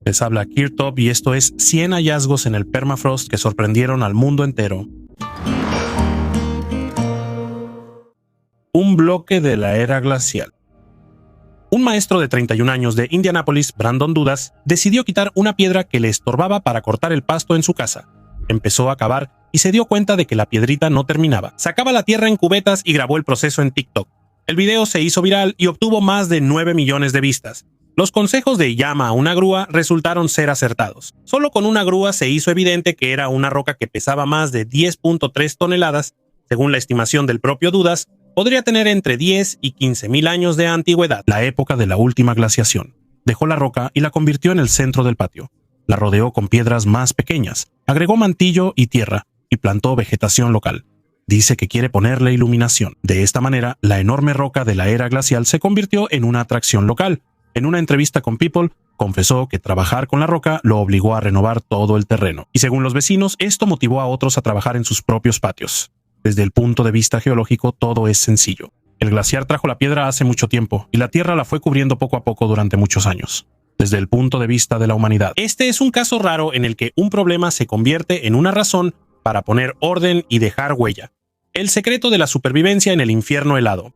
Les habla Kirtop y esto es 100 hallazgos en el permafrost que sorprendieron al mundo entero. Un bloque de la era glacial. Un maestro de 31 años de Indianápolis, Brandon Dudas, decidió quitar una piedra que le estorbaba para cortar el pasto en su casa. Empezó a cavar y se dio cuenta de que la piedrita no terminaba. Sacaba la tierra en cubetas y grabó el proceso en TikTok. El video se hizo viral y obtuvo más de 9 millones de vistas. Los consejos de llama a una grúa resultaron ser acertados. Solo con una grúa se hizo evidente que era una roca que pesaba más de 10.3 toneladas. Según la estimación del propio Dudas, podría tener entre 10 y 15.000 años de antigüedad, la época de la última glaciación. Dejó la roca y la convirtió en el centro del patio. La rodeó con piedras más pequeñas, agregó mantillo y tierra y plantó vegetación local. Dice que quiere ponerle iluminación. De esta manera, la enorme roca de la era glacial se convirtió en una atracción local. En una entrevista con People, confesó que trabajar con la roca lo obligó a renovar todo el terreno. Y según los vecinos, esto motivó a otros a trabajar en sus propios patios. Desde el punto de vista geológico, todo es sencillo. El glaciar trajo la piedra hace mucho tiempo, y la tierra la fue cubriendo poco a poco durante muchos años. Desde el punto de vista de la humanidad, este es un caso raro en el que un problema se convierte en una razón para poner orden y dejar huella. El secreto de la supervivencia en el infierno helado.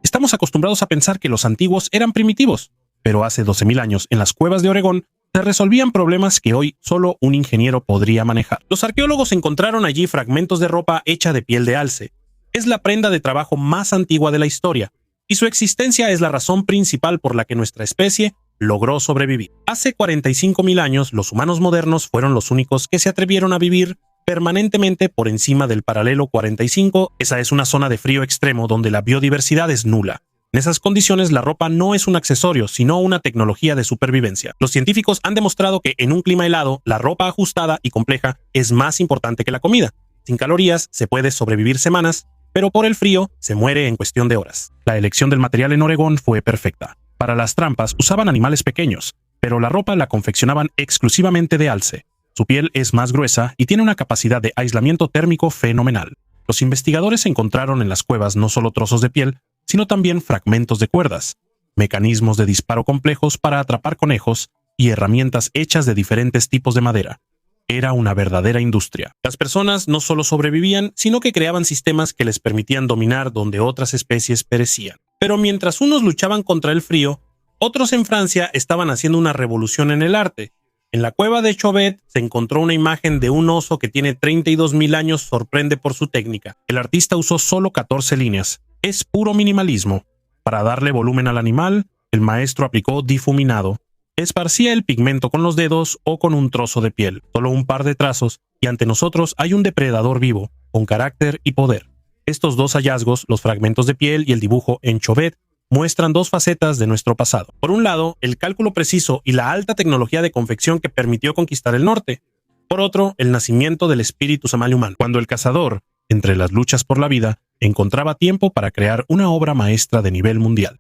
Estamos acostumbrados a pensar que los antiguos eran primitivos, pero hace 12.000 años, en las cuevas de Oregón, se resolvían problemas que hoy solo un ingeniero podría manejar. Los arqueólogos encontraron allí fragmentos de ropa hecha de piel de alce. Es la prenda de trabajo más antigua de la historia, y su existencia es la razón principal por la que nuestra especie logró sobrevivir. Hace 45.000 años, los humanos modernos fueron los únicos que se atrevieron a vivir permanentemente por encima del paralelo 45. Esa es una zona de frío extremo donde la biodiversidad es nula. En esas condiciones, la ropa no es un accesorio, sino una tecnología de supervivencia. Los científicos han demostrado que en un clima helado, la ropa ajustada y compleja es más importante que la comida. Sin calorías se puede sobrevivir semanas, pero por el frío se muere en cuestión de horas. La elección del material en Oregón fue perfecta. Para las trampas usaban animales pequeños, pero la ropa la confeccionaban exclusivamente de alce. Su piel es más gruesa y tiene una capacidad de aislamiento térmico fenomenal. Los investigadores encontraron en las cuevas no solo trozos de piel, sino también fragmentos de cuerdas, mecanismos de disparo complejos para atrapar conejos y herramientas hechas de diferentes tipos de madera. Era una verdadera industria. Las personas no solo sobrevivían, sino que creaban sistemas que les permitían dominar donde otras especies perecían. Pero mientras unos luchaban contra el frío, otros en Francia estaban haciendo una revolución en el arte. En la cueva de Chauvet se encontró una imagen de un oso que tiene 32.000 años, sorprende por su técnica. El artista usó solo 14 líneas. Es puro minimalismo. Para darle volumen al animal, el maestro aplicó difuminado. Esparcía el pigmento con los dedos o con un trozo de piel. Solo un par de trazos y ante nosotros hay un depredador vivo, con carácter y poder. Estos dos hallazgos, los fragmentos de piel y el dibujo en Chauvet, muestran dos facetas de nuestro pasado. Por un lado, el cálculo preciso y la alta tecnología de confección que permitió conquistar el norte. Por otro, el nacimiento del espíritu samal humano, cuando el cazador, entre las luchas por la vida, encontraba tiempo para crear una obra maestra de nivel mundial.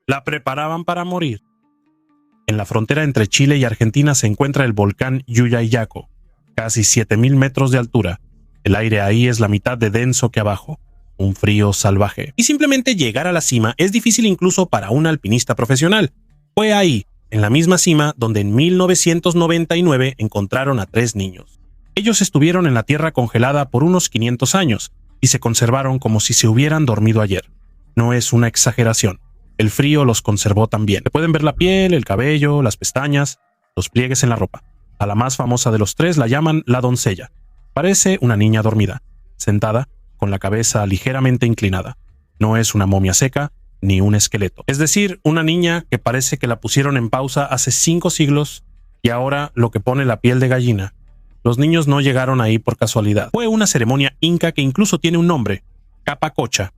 La preparaban para morir. En la frontera entre Chile y Argentina se encuentra el volcán Llullaillaco, casi 7.000 metros de altura. El aire ahí es la mitad de denso que abajo. Un frío salvaje. Y simplemente llegar a la cima es difícil incluso para un alpinista profesional. Fue ahí, en la misma cima, donde en 1999 encontraron a 3 niños. Ellos estuvieron en la tierra congelada por unos 500 años y se conservaron como si se hubieran dormido ayer. No es una exageración. El frío los conservó también. Se pueden ver la piel, el cabello, las pestañas, los pliegues en la ropa. A la más famosa de los 3 la llaman la doncella. Parece una niña dormida, sentada, con la cabeza ligeramente inclinada. No es una momia seca ni un esqueleto. Es decir, una niña que parece que la pusieron en pausa hace 5 siglos y ahora lo que pone la piel de gallina. Los niños no llegaron ahí por casualidad. Fue una ceremonia inca que incluso tiene un nombre, Capacocha.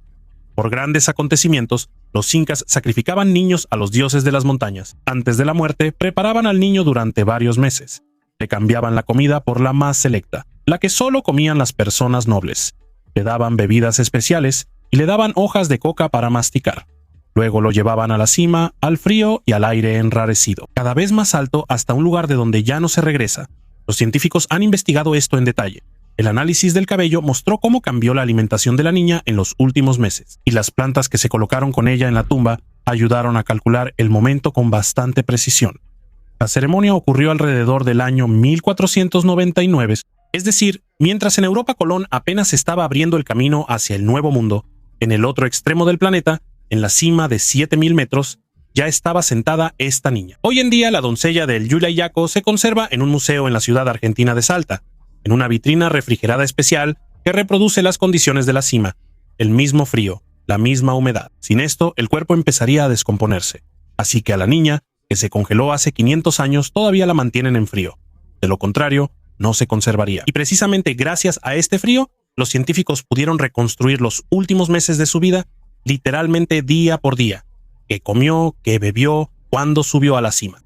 Por grandes acontecimientos, los incas sacrificaban niños a los dioses de las montañas. Antes de la muerte, preparaban al niño durante varios meses. Le cambiaban la comida por la más selecta, la que solo comían las personas nobles. Le daban bebidas especiales y le daban hojas de coca para masticar. Luego lo llevaban a la cima, al frío y al aire enrarecido, cada vez más alto hasta un lugar de donde ya no se regresa. Los científicos han investigado esto en detalle. El análisis del cabello mostró cómo cambió la alimentación de la niña en los últimos meses, y las plantas que se colocaron con ella en la tumba ayudaron a calcular el momento con bastante precisión. La ceremonia ocurrió alrededor del año 1499, es decir, mientras en Europa Colón apenas estaba abriendo el camino hacia el Nuevo Mundo. En el otro extremo del planeta, en la cima de 7000 metros, ya estaba sentada esta niña. Hoy en día la doncella del Yuyayaco se conserva en un museo en la ciudad argentina de Salta, en una vitrina refrigerada especial que reproduce las condiciones de la cima, el mismo frío, la misma humedad. Sin esto, el cuerpo empezaría a descomponerse. Así que a la niña, que se congeló hace 500 años, todavía la mantienen en frío. De lo contrario, no se conservaría. Y precisamente gracias a este frío, los científicos pudieron reconstruir los últimos meses de su vida, literalmente día por día. Qué comió, qué bebió, cuándo subió a la cima.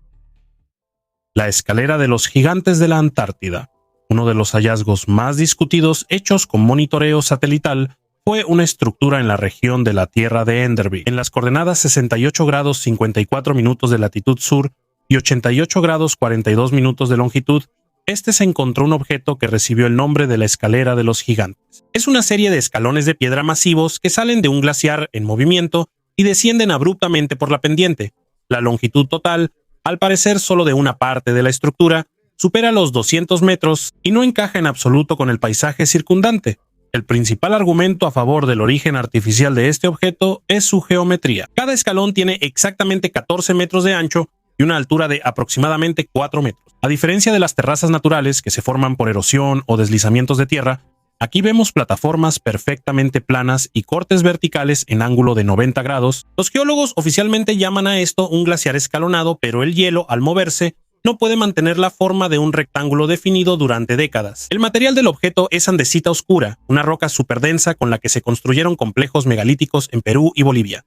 La escalera de los gigantes de la Antártida. Uno de los hallazgos más discutidos hechos con monitoreo satelital fue una estructura en la región de la Tierra de Enderby, en las coordenadas 68 grados 54 minutos de latitud sur y 88 grados 42 minutos de longitud. Se encontró un objeto que recibió el nombre de la escalera de los gigantes. Es una serie de escalones de piedra masivos que salen de un glaciar en movimiento y descienden abruptamente por la pendiente. La longitud total, al parecer solo de una parte de la estructura, supera los 200 metros y no encaja en absoluto con el paisaje circundante. El principal argumento a favor del origen artificial de este objeto es su geometría. Cada escalón tiene exactamente 14 metros de ancho y una altura de aproximadamente 4 metros. A diferencia de las terrazas naturales que se forman por erosión o deslizamientos de tierra, aquí vemos plataformas perfectamente planas y cortes verticales en ángulo de 90 grados. Los geólogos oficialmente llaman a esto un glaciar escalonado, pero el hielo, al moverse, no puede mantener la forma de un rectángulo definido durante décadas. El material del objeto es andesita oscura, una roca superdensa con la que se construyeron complejos megalíticos en Perú y Bolivia.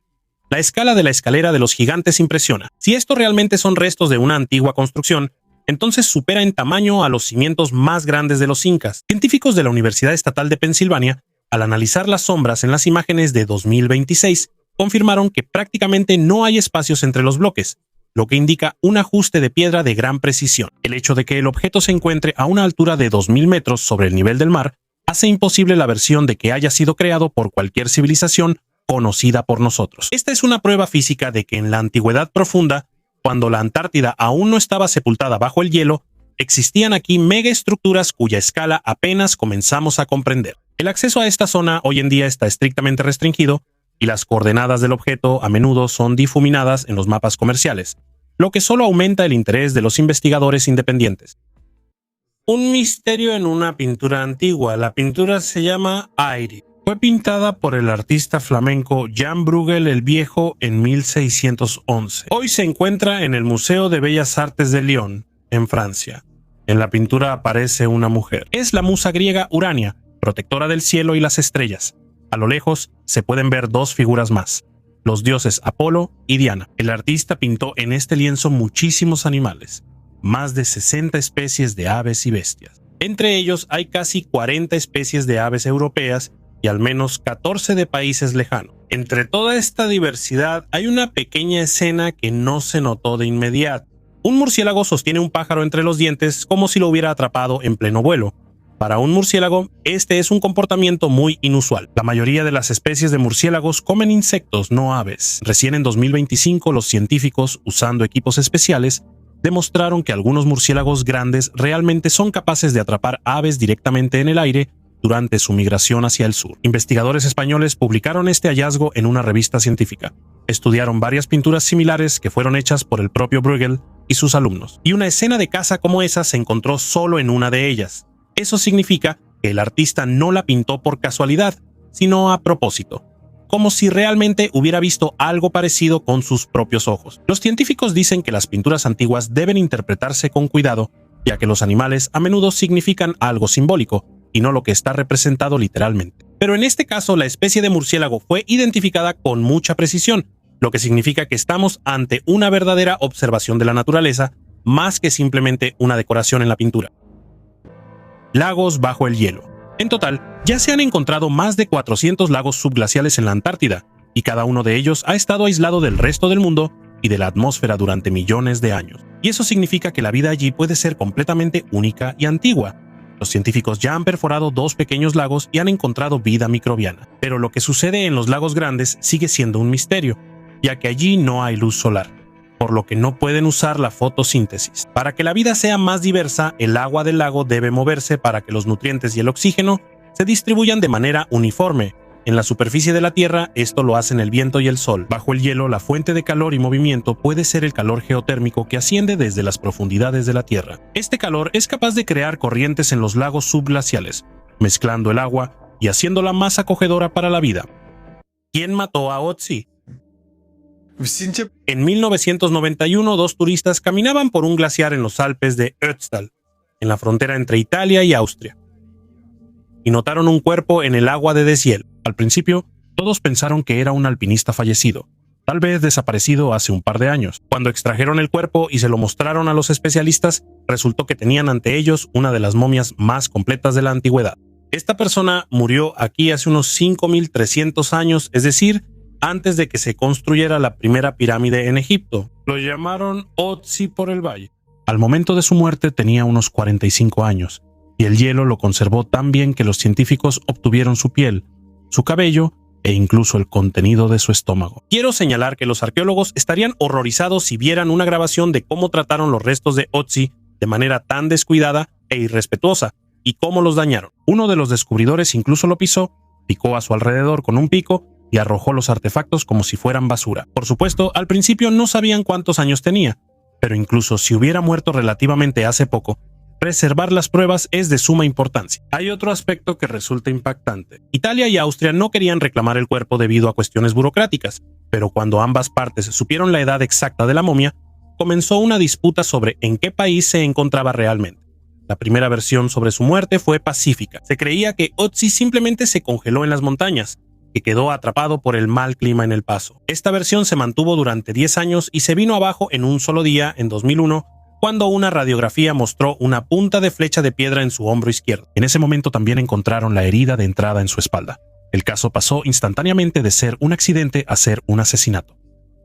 La escala de la escalera de los gigantes impresiona. Si esto realmente son restos de una antigua construcción, entonces supera en tamaño a los cimientos más grandes de los incas. Científicos de la Universidad Estatal de Pensilvania, al analizar las sombras en las imágenes de 2026, confirmaron que prácticamente no hay espacios entre los bloques, lo que indica un ajuste de piedra de gran precisión. El hecho de que el objeto se encuentre a una altura de 2000 metros sobre el nivel del mar hace imposible la versión de que haya sido creado por cualquier civilización conocida por nosotros. Esta es una prueba física de que en la antigüedad profunda, cuando la Antártida aún no estaba sepultada bajo el hielo, existían aquí megaestructuras cuya escala apenas comenzamos a comprender. El acceso a esta zona hoy en día está estrictamente restringido y las coordenadas del objeto a menudo son difuminadas en los mapas comerciales, lo que solo aumenta el interés de los investigadores independientes. Un misterio en una pintura antigua. La pintura se llama Aire. Fue pintada por el artista flamenco Jan Bruegel el Viejo en 1611. Hoy se encuentra en el Museo de Bellas Artes de Lyon, en Francia. En la pintura aparece una mujer. Es la musa griega Urania, protectora del cielo y las estrellas. A lo lejos se pueden ver dos figuras más, los dioses Apolo y Diana. El artista pintó en este lienzo muchísimos animales, más de 60 especies de aves y bestias. Entre ellos hay casi 40 especies de aves europeas y al menos 14 de países lejanos. Entre toda esta diversidad hay una pequeña escena que no se notó de inmediato. Un murciélago sostiene un pájaro entre los dientes como si lo hubiera atrapado en pleno vuelo. Para un murciélago, este es un comportamiento muy inusual. La mayoría de las especies de murciélagos comen insectos, no aves. Recién en 2025, los científicos, usando equipos especiales, demostraron que algunos murciélagos grandes realmente son capaces de atrapar aves directamente en el aire durante su migración hacia el sur. Investigadores españoles publicaron este hallazgo en una revista científica. Estudiaron varias pinturas similares que fueron hechas por el propio Bruegel y sus alumnos, y una escena de caza como esa se encontró solo en una de ellas. Eso significa que el artista no la pintó por casualidad, sino a propósito, como si realmente hubiera visto algo parecido con sus propios ojos. Los científicos dicen que las pinturas antiguas deben interpretarse con cuidado, ya que los animales a menudo significan algo simbólico, y no lo que está representado literalmente. Pero en este caso, la especie de murciélago fue identificada con mucha precisión, lo que significa que estamos ante una verdadera observación de la naturaleza, más que simplemente una decoración en la pintura. Lagos bajo el hielo. En total, ya se han encontrado más de 400 lagos subglaciales en la Antártida, y cada uno de ellos ha estado aislado del resto del mundo y de la atmósfera durante millones de años. Y eso significa que la vida allí puede ser completamente única y antigua. Los científicos ya han perforado 2 pequeños lagos y han encontrado vida microbiana. Pero lo que sucede en los lagos grandes sigue siendo un misterio, ya que allí no hay luz solar. por lo que no pueden usar la fotosíntesis. Para que la vida sea más diversa, el agua del lago debe moverse para que los nutrientes y el oxígeno se distribuyan de manera uniforme. En la superficie de la Tierra, esto lo hacen el viento y el sol. Bajo el hielo, la fuente de calor y movimiento puede ser el calor geotérmico que asciende desde las profundidades de la Tierra. Este calor es capaz de crear corrientes en los lagos subglaciales, mezclando el agua y haciéndola más acogedora para la vida. ¿Quién mató a Otzi? En 1991, dos turistas caminaban por un glaciar en los Alpes de Ötztal, en la frontera entre Italia y Austria, y notaron un cuerpo en el agua de deshielo. Al principio, todos pensaron que era un alpinista fallecido, tal vez desaparecido hace un par de años. Cuando extrajeron el cuerpo y se lo mostraron a los especialistas, resultó que tenían ante ellos una de las momias más completas de la antigüedad. Esta persona murió aquí hace unos 5.300 años, es decir, antes de que se construyera la primera pirámide en Egipto. Lo llamaron Otzi por el valle. Al momento de su muerte tenía unos 45 años, y el hielo lo conservó tan bien que los científicos obtuvieron su piel, su cabello e incluso el contenido de su estómago. Quiero señalar que los arqueólogos estarían horrorizados si vieran una grabación de cómo trataron los restos de Otzi de manera tan descuidada e irrespetuosa, y cómo los dañaron. Uno de los descubridores incluso lo pisó, picó a su alrededor con un pico y arrojó los artefactos como si fueran basura. Por supuesto, al principio no sabían cuántos años tenía, pero incluso si hubiera muerto relativamente hace poco, preservar las pruebas es de suma importancia. Hay otro aspecto que resulta impactante. Italia y Austria no querían reclamar el cuerpo debido a cuestiones burocráticas, pero cuando ambas partes supieron la edad exacta de la momia, comenzó una disputa sobre en qué país se encontraba realmente. La primera versión sobre su muerte fue pacífica. Se creía que Otzi simplemente se congeló en las montañas, que quedó atrapado por el mal clima en el paso. Esta versión se mantuvo durante 10 años y se vino abajo en un solo día, en 2001, cuando una radiografía mostró una punta de flecha de piedra en su hombro izquierdo. En ese momento también encontraron la herida de entrada en su espalda. El caso pasó instantáneamente de ser un accidente a ser un asesinato.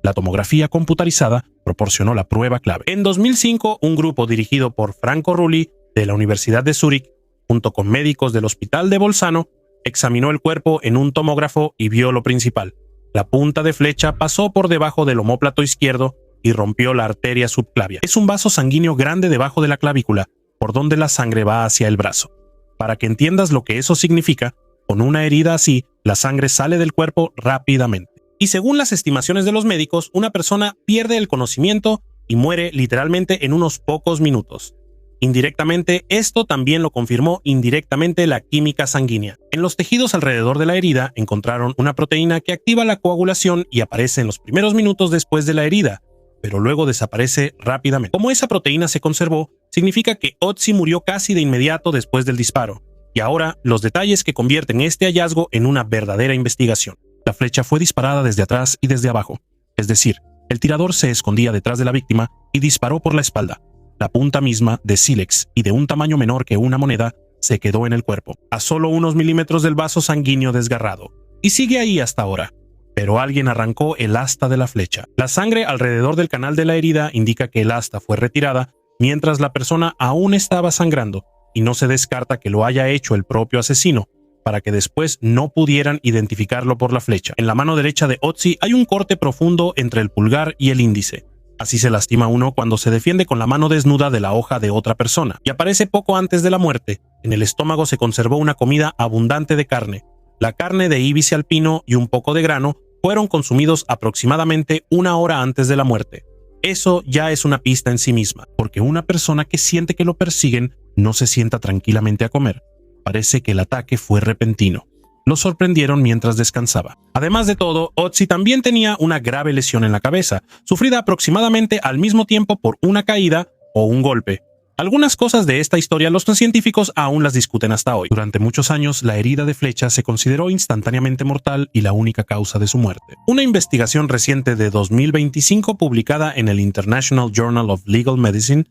La tomografía computarizada proporcionó la prueba clave. En 2005, un grupo dirigido por Franco Rulli de la Universidad de Zúrich, junto con médicos del Hospital de Bolzano, examinó el cuerpo en un tomógrafo y vio lo principal. La punta de flecha pasó por debajo del omóplato izquierdo y rompió la arteria subclavia. Es un vaso sanguíneo grande debajo de la clavícula, por donde la sangre va hacia el brazo. Para que entiendas lo que eso significa, con una herida así, la sangre sale del cuerpo rápidamente. Y según las estimaciones de los médicos, una persona pierde el conocimiento y muere literalmente en unos pocos minutos. Indirectamente, esto también lo confirmó indirectamente la química sanguínea. En los tejidos alrededor de la herida encontraron una proteína que activa la coagulación y aparece en los primeros minutos después de la herida, pero luego desaparece rápidamente. Como esa proteína se conservó, significa que Otzi murió casi de inmediato después del disparo. Y ahora, los detalles que convierten este hallazgo en una verdadera investigación. La flecha fue disparada desde atrás y desde abajo, es decir, el tirador se escondía detrás de la víctima y disparó por la espalda. La punta misma, de sílex y de un tamaño menor que una moneda, se quedó en el cuerpo, a solo unos milímetros del vaso sanguíneo desgarrado, y sigue ahí hasta ahora. Pero alguien arrancó el asta de la flecha. La sangre alrededor del canal de la herida indica que el asta fue retirada mientras la persona aún estaba sangrando, y no se descarta que lo haya hecho el propio asesino, para que después no pudieran identificarlo por la flecha. En la mano derecha de Otzi hay un corte profundo entre el pulgar y el índice. Así se lastima uno cuando se defiende con la mano desnuda de la hoja de otra persona. Y aparece poco antes de la muerte. En el estómago se conservó una comida abundante de carne. La carne de íbice alpino y un poco de grano fueron consumidos aproximadamente 1 hora antes de la muerte. Eso ya es una pista en sí misma, porque una persona que siente que lo persiguen no se sienta tranquilamente a comer. Parece que el ataque fue repentino. Lo sorprendieron mientras descansaba. Además de todo, Otzi también tenía una grave lesión en la cabeza, sufrida aproximadamente al mismo tiempo por una caída o un golpe. Algunas cosas de esta historia los científicos aún las discuten hasta hoy. Durante muchos años, la herida de flecha se consideró instantáneamente mortal y la única causa de su muerte. Una investigación reciente de 2025 publicada en el International Journal of Legal Medicine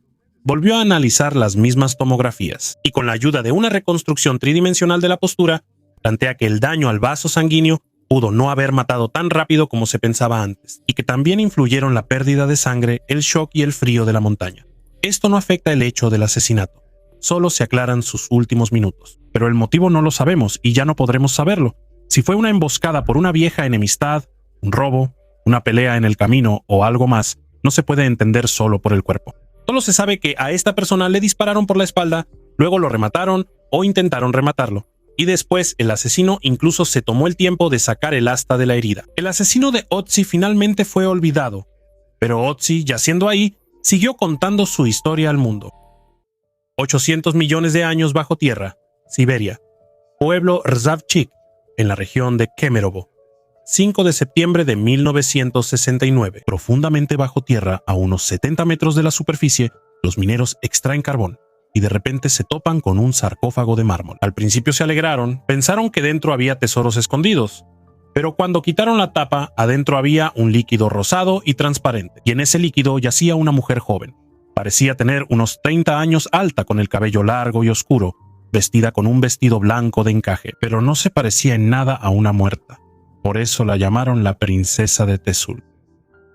volvió a analizar las mismas tomografías y con la ayuda de una reconstrucción tridimensional de la postura, plantea que el daño al vaso sanguíneo pudo no haber matado tan rápido como se pensaba antes, y que también influyeron la pérdida de sangre, el shock y el frío de la montaña. Esto no afecta el hecho del asesinato, solo se aclaran sus últimos minutos. Pero el motivo no lo sabemos y ya no podremos saberlo. Si fue una emboscada por una vieja enemistad, un robo, una pelea en el camino o algo más, no se puede entender solo por el cuerpo. Solo se sabe que a esta persona le dispararon por la espalda, luego lo remataron o intentaron rematarlo. Y después el asesino incluso se tomó el tiempo de sacar el asta de la herida. El asesino de Otzi finalmente fue olvidado, pero Otzi, yaciendo ahí, siguió contando su historia al mundo. 800 millones de años bajo tierra, Siberia. Pueblo Rzavchik, en la región de Kemerovo. 5 de septiembre de 1969. Profundamente bajo tierra, a unos 70 metros de la superficie, los mineros extraen carbón y de repente se topan con un sarcófago de mármol. Al principio se alegraron, pensaron que dentro había tesoros escondidos, pero cuando quitaron la tapa, adentro había un líquido rosado y transparente, y en ese líquido yacía una mujer joven. Parecía tener unos 30 años, alta, con el cabello largo y oscuro, vestida con un vestido blanco de encaje, pero no se parecía en nada a una muerta. Por eso la llamaron la princesa de Tezul.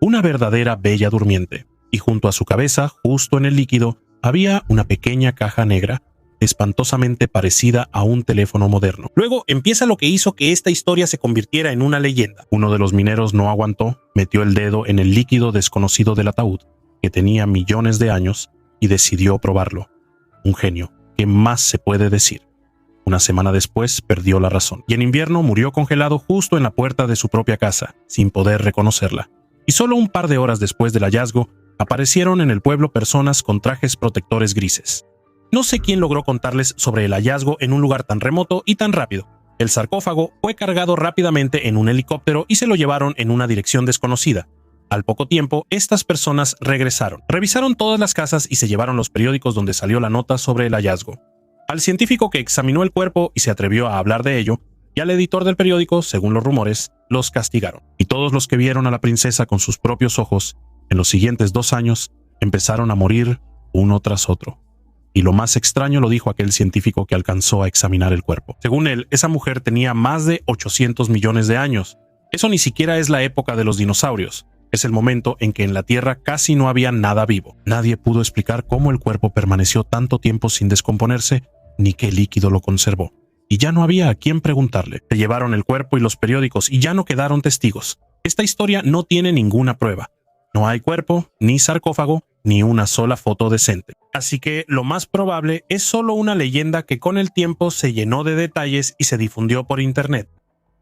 Una verdadera bella durmiente, y junto a su cabeza, justo en el líquido, había una pequeña caja negra, espantosamente parecida a un teléfono moderno. Luego empieza lo que hizo que esta historia se convirtiera en una leyenda. Uno de los mineros no aguantó, metió el dedo en el líquido desconocido del ataúd, que tenía millones de años, y decidió probarlo. Un genio. ¿Qué más se puede decir? Una semana después perdió la razón, y en invierno murió congelado justo en la puerta de su propia casa, sin poder reconocerla. Y solo un par de horas después del hallazgo, aparecieron en el pueblo personas con trajes protectores grises. No sé quién logró contarles sobre el hallazgo en un lugar tan remoto y tan rápido. El sarcófago fue cargado rápidamente en un helicóptero y se lo llevaron en una dirección desconocida. Al poco tiempo, estas personas regresaron, revisaron todas las casas y se llevaron los periódicos donde salió la nota sobre el hallazgo. Al científico que examinó el cuerpo y se atrevió a hablar de ello, y al editor del periódico, según los rumores, los castigaron. Y todos los que vieron a la princesa con sus propios ojos, en los siguientes 2 años, empezaron a morir uno tras otro. Y lo más extraño lo dijo aquel científico que alcanzó a examinar el cuerpo. Según él, esa mujer tenía más de 800 millones de años. Eso ni siquiera es la época de los dinosaurios. Es el momento en que en la Tierra casi no había nada vivo. Nadie pudo explicar cómo el cuerpo permaneció tanto tiempo sin descomponerse, ni qué líquido lo conservó. Y ya no había a quién preguntarle. Se llevaron el cuerpo y los periódicos y ya no quedaron testigos. Esta historia no tiene ninguna prueba. No hay cuerpo, ni sarcófago, ni una sola foto decente. Así que lo más probable es solo una leyenda que con el tiempo se llenó de detalles y se difundió por internet.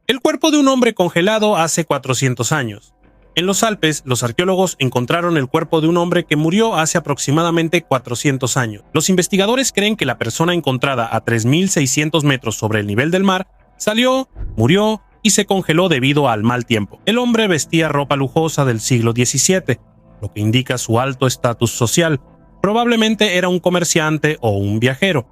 El cuerpo de un hombre congelado hace 400 años. En los Alpes, los arqueólogos encontraron el cuerpo de un hombre que murió hace aproximadamente 400 años. Los investigadores creen que la persona encontrada a 3.600 metros sobre el nivel del mar salió, murió y se congeló debido al mal tiempo. El hombre vestía ropa lujosa del siglo XVII, lo que indica su alto estatus social. Probablemente era un comerciante o un viajero.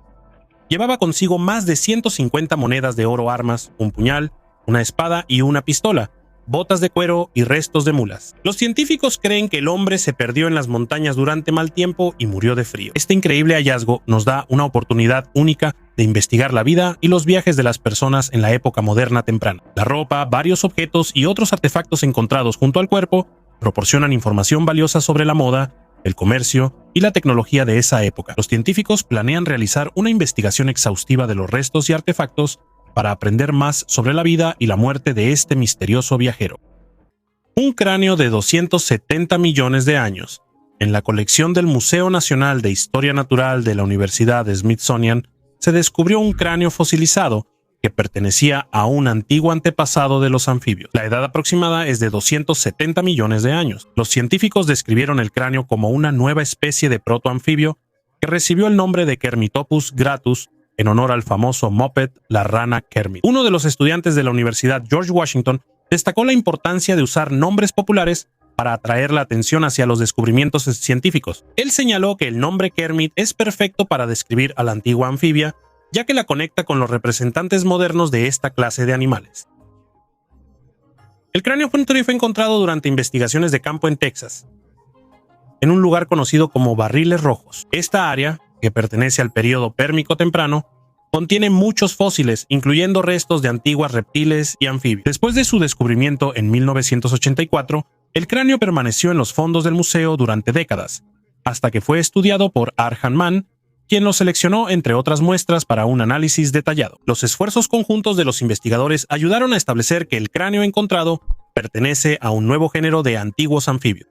Llevaba consigo más de 150 monedas de oro, armas, un puñal, una espada y una pistola, botas de cuero y restos de mulas. Los científicos creen que el hombre se perdió en las montañas durante mal tiempo y murió de frío. Este increíble hallazgo nos da una oportunidad única de investigar la vida y los viajes de las personas en la época moderna temprana. La ropa, varios objetos y otros artefactos encontrados junto al cuerpo proporcionan información valiosa sobre la moda, el comercio y la tecnología de esa época. Los científicos planean realizar una investigación exhaustiva de los restos y artefactos para aprender más sobre la vida y la muerte de este misterioso viajero. Un cráneo de 270 millones de años. En la colección del Museo Nacional de Historia Natural de la Universidad de Smithsonian se descubrió un cráneo fosilizado que pertenecía a un antiguo antepasado de los anfibios. La edad aproximada es de 270 millones de años. Los científicos describieron el cráneo como una nueva especie de protoanfibio que recibió el nombre de Kermitopus gratus en honor al famoso Muppet, la rana Kermit. Uno de los estudiantes de la Universidad George Washington destacó la importancia de usar nombres populares para atraer la atención hacia los descubrimientos científicos. Él señaló que el nombre Kermit es perfecto para describir a la antigua anfibia, ya que la conecta con los representantes modernos de esta clase de animales. El cráneo fue encontrado durante investigaciones de campo en Texas, en un lugar conocido como Barriles Rojos. Esta área, que pertenece al período pérmico temprano, contiene muchos fósiles, incluyendo restos de antiguas reptiles y anfibios. Después de su descubrimiento en 1984, el cráneo permaneció en los fondos del museo durante décadas, hasta que fue estudiado por Arjan Mann, quien lo seleccionó entre otras muestras para un análisis detallado. Los esfuerzos conjuntos de los investigadores ayudaron a establecer que el cráneo encontrado pertenece a un nuevo género de antiguos anfibios.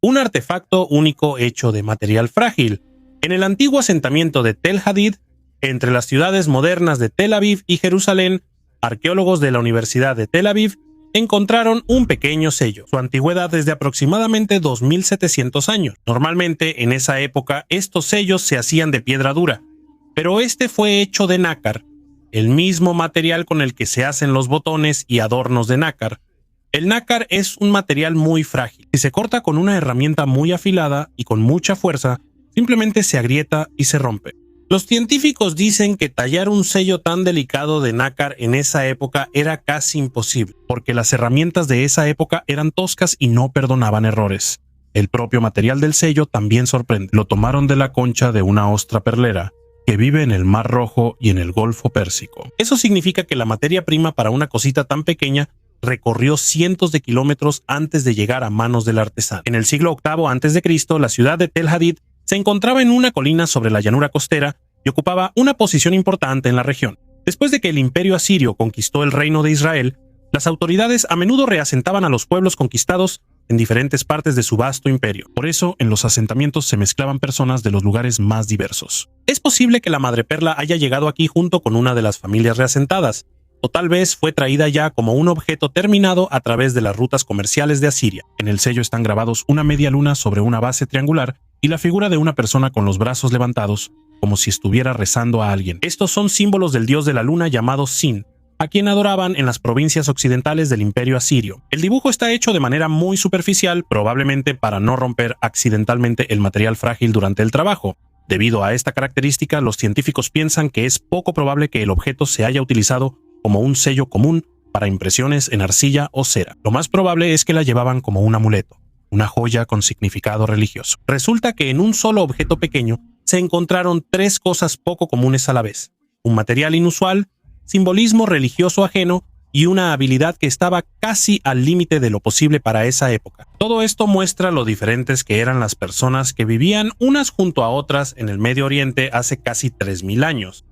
un artefacto único hecho de material frágil. En el antiguo asentamiento de Tel Hadid, entre las ciudades modernas de Tel Aviv y Jerusalén, arqueólogos de la Universidad de Tel Aviv encontraron un pequeño sello. Su antigüedad es de aproximadamente 2700 años. Normalmente, en esa época, estos sellos se hacían de piedra dura, pero este fue hecho de nácar, el mismo material con el que se hacen los botones y adornos de nácar. El nácar es un material muy frágil. Si se corta con una herramienta muy afilada y con mucha fuerza, simplemente se agrieta y se rompe. Los científicos dicen que tallar un sello tan delicado de nácar en esa época era casi imposible, porque las herramientas de esa época eran toscas y no perdonaban errores. El propio material del sello también sorprende. Lo tomaron de la concha de una ostra perlera que vive en el Mar Rojo y en el Golfo Pérsico. Eso significa que la materia prima para una cosita tan pequeña recorrió cientos de kilómetros antes de llegar a manos del artesano. En el siglo VIII a.C., la ciudad de Tel Hadid se encontraba en una colina sobre la llanura costera y ocupaba una posición importante en la región. Después de que el imperio asirio conquistó el reino de Israel, las autoridades a menudo reasentaban a los pueblos conquistados en diferentes partes de su vasto imperio. Por eso, en los asentamientos se mezclaban personas de los lugares más diversos. Es posible que la madreperla haya llegado aquí junto con una de las familias reasentadas, o tal vez fue traída ya como un objeto terminado a través de las rutas comerciales de Asiria. En el sello están grabados una media luna sobre una base triangular y la figura de una persona con los brazos levantados, como si estuviera rezando a alguien. Estos son símbolos del dios de la luna llamado Sin, a quien adoraban en las provincias occidentales del imperio asirio. El dibujo está hecho de manera muy superficial, probablemente para no romper accidentalmente el material frágil durante el trabajo. Debido a esta característica, los científicos piensan que es poco probable que el objeto se haya utilizado como un sello común para impresiones en arcilla o cera. Lo más probable es que la llevaban como un amuleto, una joya con significado religioso. Resulta que en un solo objeto pequeño se encontraron tres cosas poco comunes a la vez: un material inusual, simbolismo religioso ajeno y una habilidad que estaba casi al límite de lo posible para esa época. Todo esto muestra lo diferentes que eran las personas que vivían unas junto a otras en el Medio Oriente hace casi 3000 años.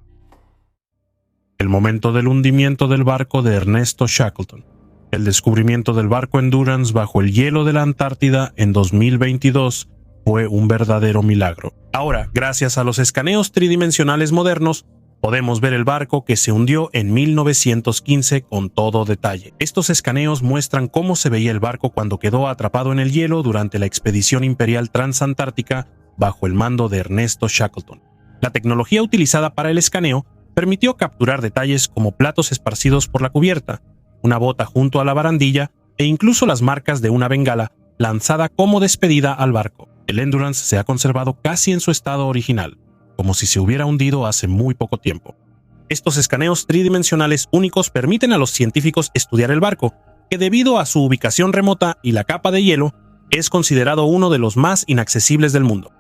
El momento del hundimiento del barco de Ernesto Shackleton. El descubrimiento del barco Endurance bajo el hielo de la Antártida en 2022 fue un verdadero milagro. Ahora, gracias a los escaneos tridimensionales modernos, podemos ver el barco que se hundió en 1915 con todo detalle. Estos escaneos muestran cómo se veía el barco cuando quedó atrapado en el hielo durante la expedición imperial transantártica bajo el mando de Ernesto Shackleton. La tecnología utilizada para el escaneo permitió capturar detalles como platos esparcidos por la cubierta, una bota junto a la barandilla e incluso las marcas de una bengala lanzada como despedida al barco. El Endurance se ha conservado casi en su estado original, como si se hubiera hundido hace muy poco tiempo. Estos escaneos tridimensionales únicos permiten a los científicos estudiar el barco, que debido a su ubicación remota y la capa de hielo, es considerado uno de los más inaccesibles del mundo.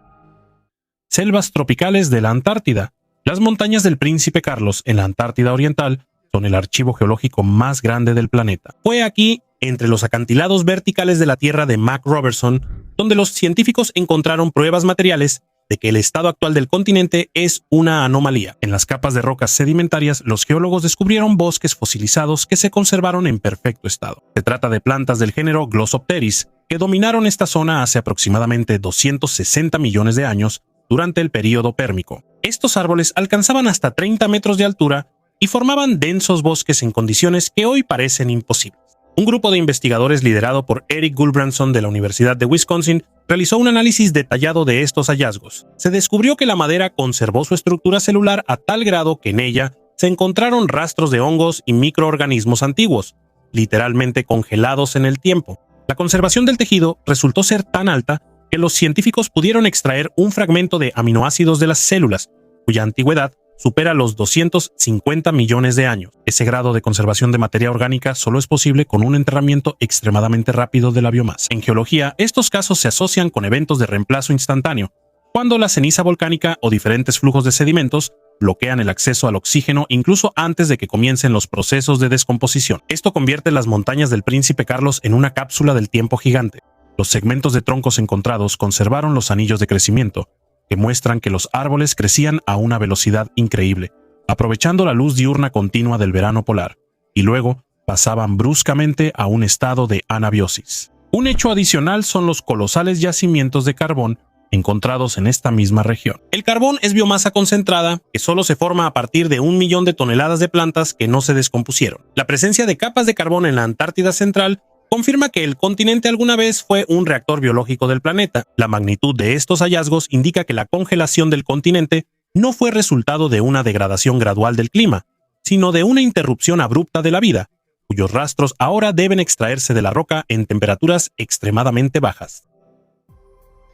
Selvas tropicales de la Antártida. Las montañas del Príncipe Carlos en la Antártida Oriental son el archivo geológico más grande del planeta. Fue aquí, entre los acantilados verticales de la Tierra de Mac Robertson, donde los científicos encontraron pruebas materiales de que el estado actual del continente es una anomalía. En las capas de rocas sedimentarias, los geólogos descubrieron bosques fosilizados que se conservaron en perfecto estado. Se trata de plantas del género Glossopteris, que dominaron esta zona hace aproximadamente 260 millones de años durante el período pérmico. Estos árboles alcanzaban hasta 30 metros de altura y formaban densos bosques en condiciones que hoy parecen imposibles. Un grupo de investigadores liderado por Eric Gulbranson de la Universidad de Wisconsin realizó un análisis detallado de estos hallazgos. Se descubrió que la madera conservó su estructura celular a tal grado que en ella se encontraron rastros de hongos y microorganismos antiguos, literalmente congelados en el tiempo. La conservación del tejido resultó ser tan alta que los científicos pudieron extraer un fragmento de aminoácidos de las células, cuya antigüedad supera los 250 millones de años. Ese grado de conservación de materia orgánica solo es posible con un enterramiento extremadamente rápido de la biomasa. En geología, estos casos se asocian con eventos de reemplazo instantáneo, cuando la ceniza volcánica o diferentes flujos de sedimentos bloquean el acceso al oxígeno incluso antes de que comiencen los procesos de descomposición. Esto convierte las montañas del Príncipe Carlos en una cápsula del tiempo gigante. Los segmentos de troncos encontrados conservaron los anillos de crecimiento, que muestran que los árboles crecían a una velocidad increíble, aprovechando la luz diurna continua del verano polar, y luego pasaban bruscamente a un estado de anabiosis. Un hecho adicional son los colosales yacimientos de carbón encontrados en esta misma región. El carbón es biomasa concentrada que solo se forma a partir de 1 millón de toneladas de plantas que no se descompusieron. La presencia de capas de carbón en la Antártida Central confirma que el continente alguna vez fue un reactor biológico del planeta. La magnitud de estos hallazgos indica que la congelación del continente no fue resultado de una degradación gradual del clima, sino de una interrupción abrupta de la vida, cuyos rastros ahora deben extraerse de la roca en temperaturas extremadamente bajas.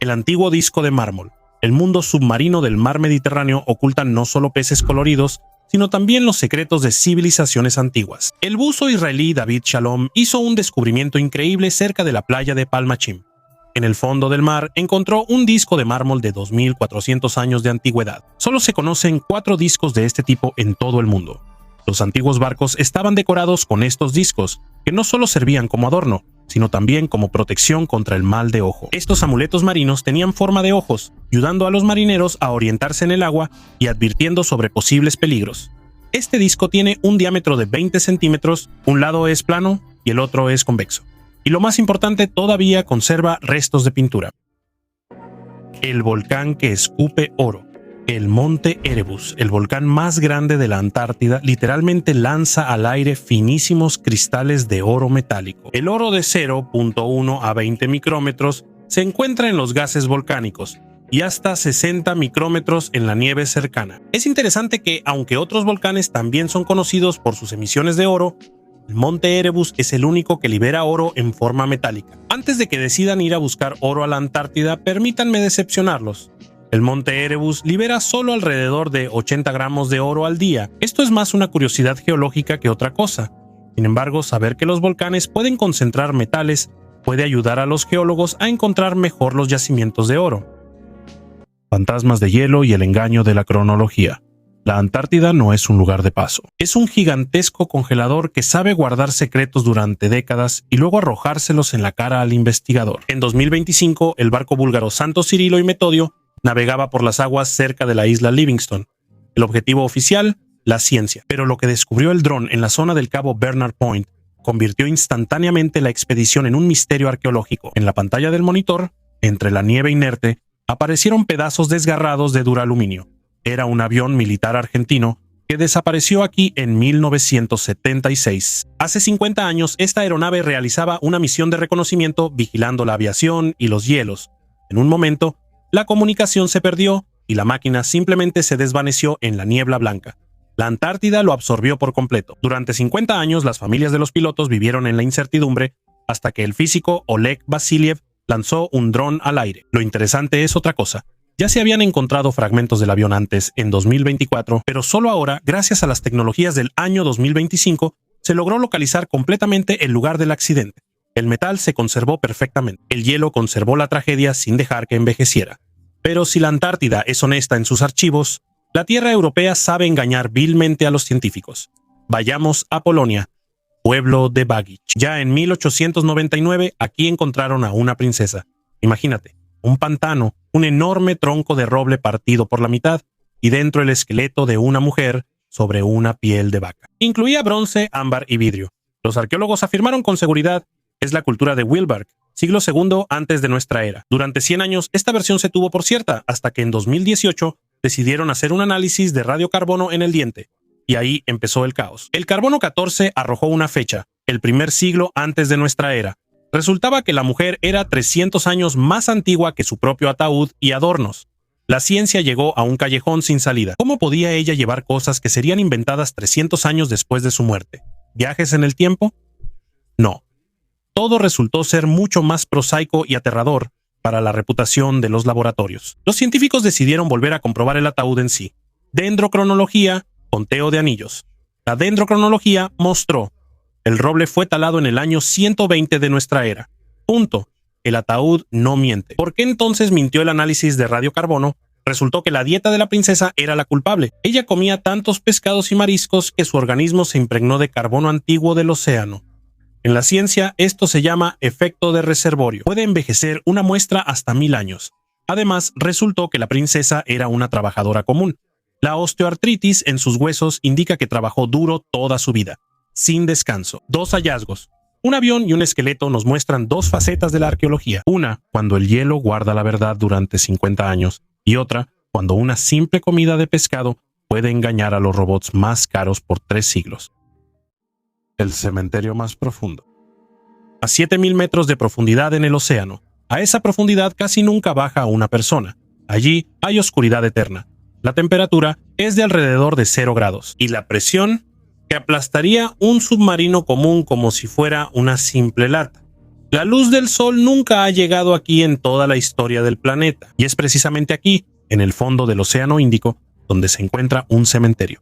El antiguo disco de mármol. El mundo submarino del mar Mediterráneo oculta no solo peces coloridos, sino también los secretos de civilizaciones antiguas. El buzo israelí David Shalom hizo un descubrimiento increíble cerca de la playa de Palmachim. En el fondo del mar encontró un disco de mármol de 2400 años de antigüedad. Solo se conocen 4 discos de este tipo en todo el mundo. Los antiguos barcos estaban decorados con estos discos, que no solo servían como adorno, sino también como protección contra el mal de ojo. Estos amuletos marinos tenían forma de ojos, ayudando a los marineros a orientarse en el agua y advirtiendo sobre posibles peligros. Este disco tiene un diámetro de 20 centímetros, un lado es plano y el otro es convexo. Y lo más importante, todavía conserva restos de pintura. El volcán que escupe oro. El monte Erebus, el volcán más grande de la Antártida, literalmente lanza al aire finísimos cristales de oro metálico. El oro de 0.1 a 20 micrómetros se encuentra en los gases volcánicos y hasta 60 micrómetros en la nieve cercana. Es interesante que, aunque otros volcanes también son conocidos por sus emisiones de oro, el monte Erebus es el único que libera oro en forma metálica. Antes de que decidan ir a buscar oro a la Antártida, permítanme decepcionarlos. El monte Erebus libera solo alrededor de 80 gramos de oro al día. Esto es más una curiosidad geológica que otra cosa. Sin embargo, saber que los volcanes pueden concentrar metales puede ayudar a los geólogos a encontrar mejor los yacimientos de oro. Fantasmas de hielo y el engaño de la cronología. La Antártida no es un lugar de paso. Es un gigantesco congelador que sabe guardar secretos durante décadas y luego arrojárselos en la cara al investigador. En 2025, el barco búlgaro Santo Cirilo y Metodio navegaba por las aguas cerca de la isla Livingston. El objetivo oficial, la ciencia. Pero lo que descubrió el dron en la zona del cabo Bernard Point convirtió instantáneamente la expedición en un misterio arqueológico. En la pantalla del monitor, entre la nieve inerte, aparecieron pedazos desgarrados de duraluminio. Era un avión militar argentino que desapareció aquí en 1976. Hace 50 años, esta aeronave realizaba una misión de reconocimiento vigilando la aviación y los hielos. En un momento, la comunicación se perdió y la máquina simplemente se desvaneció en la niebla blanca. La Antártida lo absorbió por completo. Durante 50 años, las familias de los pilotos vivieron en la incertidumbre hasta que el físico Oleg Vasiliev lanzó un dron al aire. Lo interesante es otra cosa. Ya se habían encontrado fragmentos del avión antes, en 2024, pero solo ahora, gracias a las tecnologías del año 2025, se logró localizar completamente el lugar del accidente. El metal se conservó perfectamente. El hielo conservó la tragedia sin dejar que envejeciera. Pero si la Antártida es honesta en sus archivos, la Tierra europea sabe engañar vilmente a los científicos. Vayamos a Polonia, pueblo de Bagić. Ya en 1899, aquí encontraron a una princesa. Imagínate, un pantano, un enorme tronco de roble partido por la mitad y dentro el esqueleto de una mujer sobre una piel de vaca. Incluía bronce, ámbar y vidrio. Los arqueólogos afirmaron con seguridad: es la cultura de Wilbark, siglo II antes de nuestra era. Durante 100 años, esta versión se tuvo por cierta, hasta que en 2018 decidieron hacer un análisis de radiocarbono en el diente. Y ahí empezó el caos. El carbono 14 arrojó una fecha, el primer siglo antes de nuestra era. Resultaba que la mujer era 300 años más antigua que su propio ataúd y adornos. La ciencia llegó a un callejón sin salida. ¿Cómo podía ella llevar cosas que serían inventadas 300 años después de su muerte? ¿Viajes en el tiempo? No. Todo resultó ser mucho más prosaico y aterrador para la reputación de los laboratorios. Los científicos decidieron volver a comprobar el ataúd en sí. Dendrocronología, conteo de anillos. La dendrocronología mostró: el roble fue talado en el año 120 de nuestra era. Punto. El ataúd no miente. ¿Por qué entonces mintió el análisis de radiocarbono? Resultó que la dieta de la princesa era la culpable. Ella comía tantos pescados y mariscos que su organismo se impregnó de carbono antiguo del océano. En la ciencia, esto se llama efecto de reservorio. Puede envejecer una muestra hasta 1000 años. Además, resultó que la princesa era una trabajadora común. La osteoartritis en sus huesos indica que trabajó duro toda su vida, sin descanso. 2 hallazgos. Un avión y un esqueleto nos muestran dos facetas de la arqueología. Una, cuando el hielo guarda la verdad durante 50 años, y otra, cuando una simple comida de pescado puede engañar a los robots más caros por 3 siglos. El cementerio más profundo. A 7.000 metros de profundidad en el océano. A esa profundidad casi nunca baja una persona. Allí hay oscuridad eterna. La temperatura es de alrededor de 0 grados y la presión que aplastaría un submarino común como si fuera una simple lata. La luz del sol nunca ha llegado aquí en toda la historia del planeta y es precisamente aquí, en el fondo del Océano Índico, donde se encuentra un cementerio.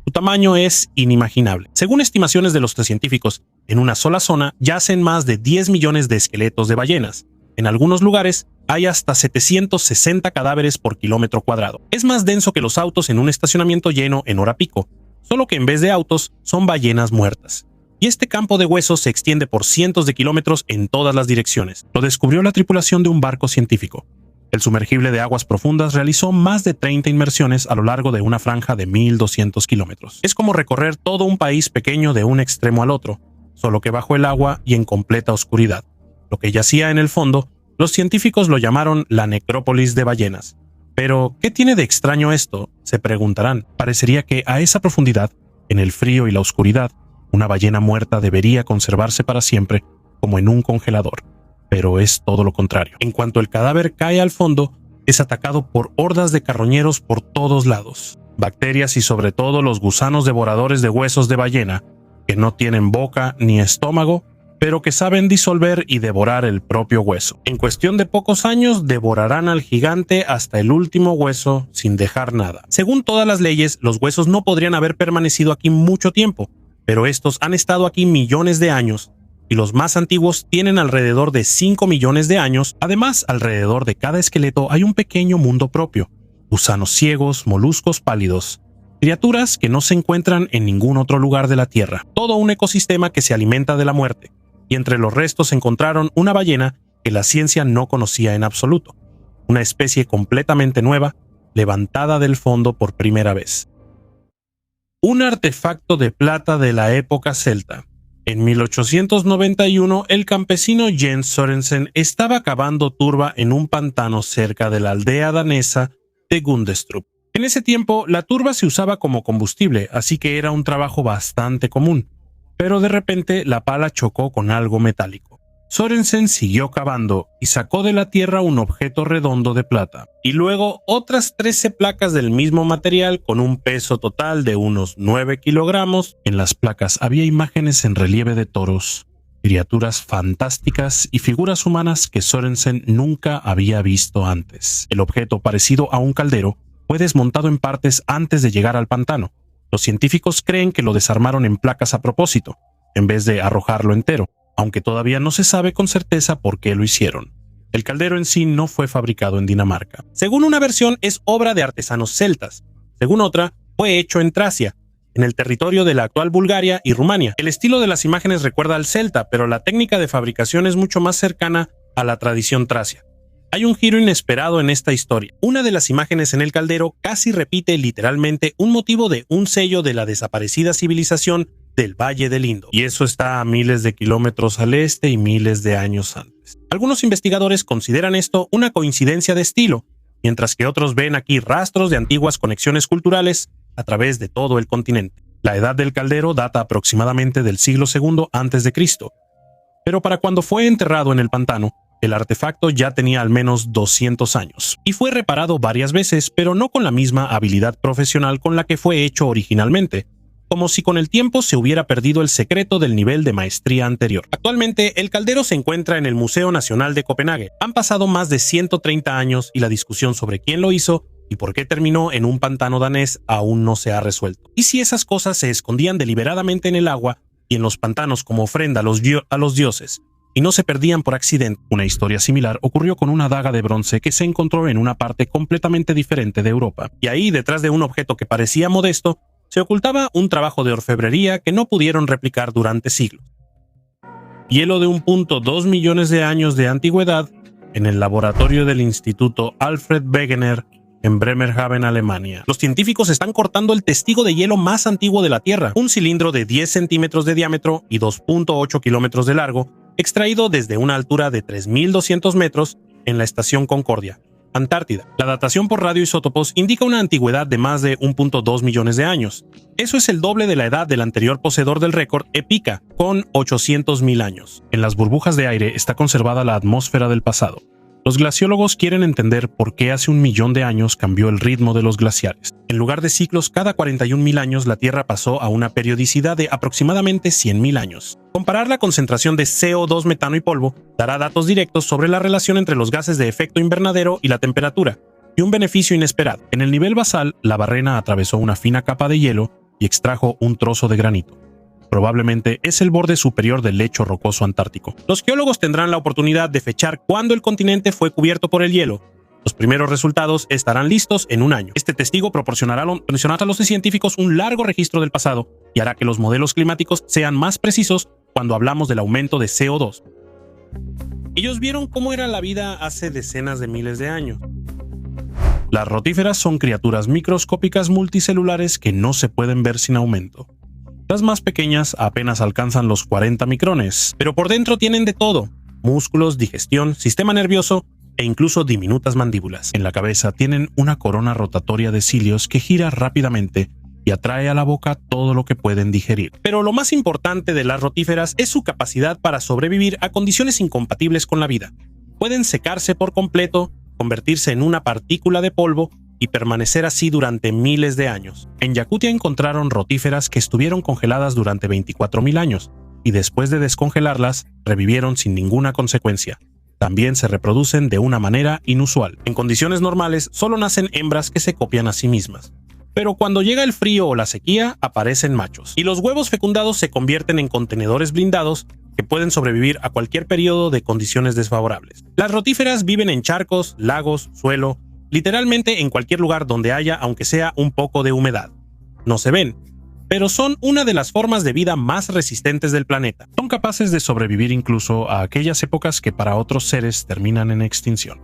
Su tamaño es inimaginable. Según estimaciones de los científicos, en una sola zona yacen más de 10 millones de esqueletos de ballenas. En algunos lugares hay hasta 760 cadáveres por kilómetro cuadrado. Es más denso que los autos en un estacionamiento lleno en hora pico, solo que en vez de autos son ballenas muertas. Y este campo de huesos se extiende por cientos de kilómetros en todas las direcciones. Lo descubrió la tripulación de un barco científico. El sumergible de aguas profundas realizó más de 30 inmersiones a lo largo de una franja de 1.200 kilómetros. Es como recorrer todo un país pequeño de un extremo al otro, solo que bajo el agua y en completa oscuridad. Lo que yacía en el fondo, los científicos lo llamaron la necrópolis de ballenas. Pero, ¿qué tiene de extraño esto?, se preguntarán. Parecería que a esa profundidad, en el frío y la oscuridad, una ballena muerta debería conservarse para siempre, como en un congelador. Pero es todo lo contrario. En cuanto el cadáver cae al fondo, es atacado por hordas de carroñeros por todos lados. Bacterias y sobre todo los gusanos devoradores de huesos de ballena, que no tienen boca ni estómago, pero que saben disolver y devorar el propio hueso. En cuestión de pocos años, devorarán al gigante hasta el último hueso sin dejar nada. Según todas las leyes, los huesos no podrían haber permanecido aquí mucho tiempo, pero estos han estado aquí millones de años, y los más antiguos tienen alrededor de 5 millones de años. Además, alrededor de cada esqueleto hay un pequeño mundo propio. Gusanos ciegos, moluscos pálidos, criaturas que no se encuentran en ningún otro lugar de la Tierra. Todo un ecosistema que se alimenta de la muerte. Y entre los restos encontraron una ballena que la ciencia no conocía en absoluto. Una especie completamente nueva, levantada del fondo por primera vez. Un artefacto de plata de la época celta. En 1891, el campesino Jens Sørensen estaba cavando turba en un pantano cerca de la aldea danesa de Gundestrup. En ese tiempo, la turba se usaba como combustible, así que era un trabajo bastante común. Pero de repente, la pala chocó con algo metálico. Sørensen siguió cavando y sacó de la tierra un objeto redondo de plata, y luego otras 13 placas del mismo material con un peso total de unos 9 kilogramos. En las placas había imágenes en relieve de toros, criaturas fantásticas y figuras humanas que Sørensen nunca había visto antes. El objeto, parecido a un caldero, fue desmontado en partes antes de llegar al pantano. Los científicos creen que lo desarmaron en placas a propósito, en vez de arrojarlo entero, aunque todavía no se sabe con certeza por qué lo hicieron. El caldero en sí no fue fabricado en Dinamarca. Según una versión, es obra de artesanos celtas. Según otra, fue hecho en Tracia, en el territorio de la actual Bulgaria y Rumania. El estilo de las imágenes recuerda al celta, pero la técnica de fabricación es mucho más cercana a la tradición tracia. Hay un giro inesperado en esta historia. Una de las imágenes en el caldero casi repite literalmente un motivo de un sello de la desaparecida civilización del Valle del Indo, y eso está a miles de kilómetros al este y miles de años antes. Algunos investigadores consideran esto una coincidencia de estilo, mientras que otros ven aquí rastros de antiguas conexiones culturales a través de todo el continente. La edad del caldero data aproximadamente del siglo II a.C., pero para cuando fue enterrado en el pantano, el artefacto ya tenía al menos 200 años, y fue reparado varias veces, pero no con la misma habilidad profesional con la que fue hecho originalmente, como si con el tiempo se hubiera perdido el secreto del nivel de maestría anterior. Actualmente, el caldero se encuentra en el Museo Nacional de Copenhague. Han pasado más de 130 años y la discusión sobre quién lo hizo y por qué terminó en un pantano danés aún no se ha resuelto. ¿Y si esas cosas se escondían deliberadamente en el agua y en los pantanos como ofrenda a los dioses, y no se perdían por accidente? Una historia similar ocurrió con una daga de bronce que se encontró en una parte completamente diferente de Europa. Y ahí, detrás de un objeto que parecía modesto, se ocultaba un trabajo de orfebrería que no pudieron replicar durante siglos. Hielo de 1.2 millones de años de antigüedad en el laboratorio del Instituto Alfred Wegener en Bremerhaven, Alemania. Los científicos están cortando el testigo de hielo más antiguo de la Tierra, un cilindro de 10 centímetros de diámetro y 2.8 kilómetros de largo, extraído desde una altura de 3.200 metros en la estación Concordia, Antártida. La datación por radioisótopos indica una antigüedad de más de 1.2 millones de años. Eso es el doble de la edad del anterior poseedor del récord, Epica, con 800.000 años. En las burbujas de aire está conservada la atmósfera del pasado. Los glaciólogos quieren entender por qué hace 1 millón de años cambió el ritmo de los glaciares. En lugar de ciclos, cada 41.000 años la Tierra pasó a una periodicidad de aproximadamente 100.000 años. Comparar la concentración de CO2, metano y polvo dará datos directos sobre la relación entre los gases de efecto invernadero y la temperatura, y un beneficio inesperado. En el nivel basal, la barrena atravesó una fina capa de hielo y extrajo un trozo de granito. Probablemente es el borde superior del lecho rocoso antártico. Los geólogos tendrán la oportunidad de fechar cuándo el continente fue cubierto por el hielo. Los primeros resultados estarán listos en un año. Este testigo proporcionará a los científicos un largo registro del pasado y hará que los modelos climáticos sean más precisos cuando hablamos del aumento de CO2. Ellos vieron cómo era la vida hace decenas de miles de años. Las rotíferas son criaturas microscópicas multicelulares que no se pueden ver sin aumento. Las más pequeñas apenas alcanzan los 40 micrones, pero por dentro tienen de todo: músculos, digestión, sistema nervioso e incluso diminutas mandíbulas. En la cabeza tienen una corona rotatoria de cilios que gira rápidamente y atrae a la boca todo lo que pueden digerir. Pero lo más importante de las rotíferas es su capacidad para sobrevivir a condiciones incompatibles con la vida. Pueden secarse por completo, convertirse en una partícula de polvo y permanecer así durante miles de años. En Yakutia encontraron rotíferas que estuvieron congeladas durante 24.000 años y después de descongelarlas, revivieron sin ninguna consecuencia. También se reproducen de una manera inusual. En condiciones normales, solo nacen hembras que se copian a sí mismas. Pero cuando llega el frío o la sequía, aparecen machos. Y los huevos fecundados se convierten en contenedores blindados que pueden sobrevivir a cualquier periodo de condiciones desfavorables. Las rotíferas viven en charcos, lagos, suelo, literalmente en cualquier lugar donde haya aunque sea un poco de humedad. No se ven, pero son una de las formas de vida más resistentes del planeta. Son capaces de sobrevivir incluso a aquellas épocas que para otros seres terminan en extinción.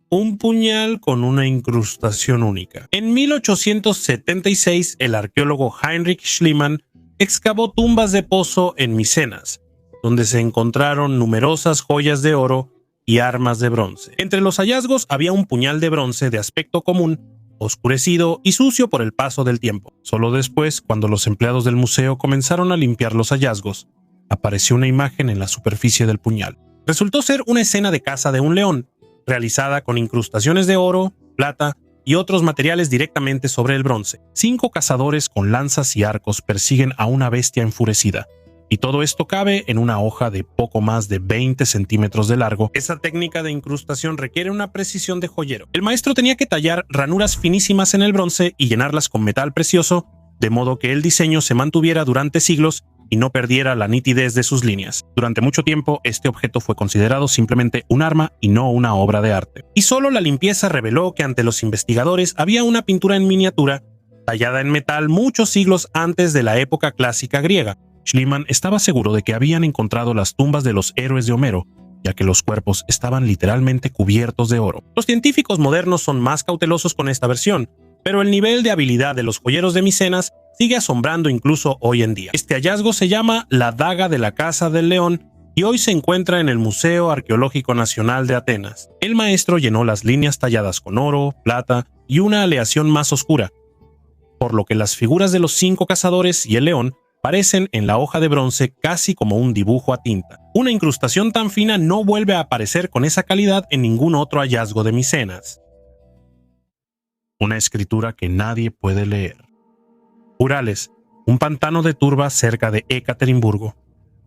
Un puñal con una incrustación única. En 1876, el arqueólogo Heinrich Schliemann excavó tumbas de pozo en Micenas, donde se encontraron numerosas joyas de oro y armas de bronce. Entre los hallazgos había un puñal de bronce de aspecto común, oscurecido y sucio por el paso del tiempo. Solo después, cuando los empleados del museo comenzaron a limpiar los hallazgos, apareció una imagen en la superficie del puñal. Resultó ser una escena de caza de un león, realizada con incrustaciones de oro, plata y otros materiales directamente sobre el bronce. 5 cazadores con lanzas y arcos persiguen a una bestia enfurecida. Y todo esto cabe en una hoja de poco más de 20 centímetros de largo. Esa técnica de incrustación requiere una precisión de joyero. El maestro tenía que tallar ranuras finísimas en el bronce y llenarlas con metal precioso, de modo que el diseño se mantuviera durante siglos y no perdiera la nitidez de sus líneas. Durante mucho tiempo, este objeto fue considerado simplemente un arma y no una obra de arte. Y solo la limpieza reveló que ante los investigadores había una pintura en miniatura, tallada en metal muchos siglos antes de la época clásica griega. Schliemann estaba seguro de que habían encontrado las tumbas de los héroes de Homero, ya que los cuerpos estaban literalmente cubiertos de oro. Los científicos modernos son más cautelosos con esta versión, pero el nivel de habilidad de los joyeros de Micenas sigue asombrando incluso hoy en día. Este hallazgo se llama la daga de la Casa del León y hoy se encuentra en el Museo Arqueológico Nacional de Atenas. El maestro llenó las líneas talladas con oro, plata y una aleación más oscura, por lo que las figuras de los 5 cazadores y el león parecen en la hoja de bronce casi como un dibujo a tinta. Una incrustación tan fina no vuelve a aparecer con esa calidad en ningún otro hallazgo de Micenas. Una escritura que nadie puede leer. Urales, un pantano de turba cerca de Ekaterimburgo.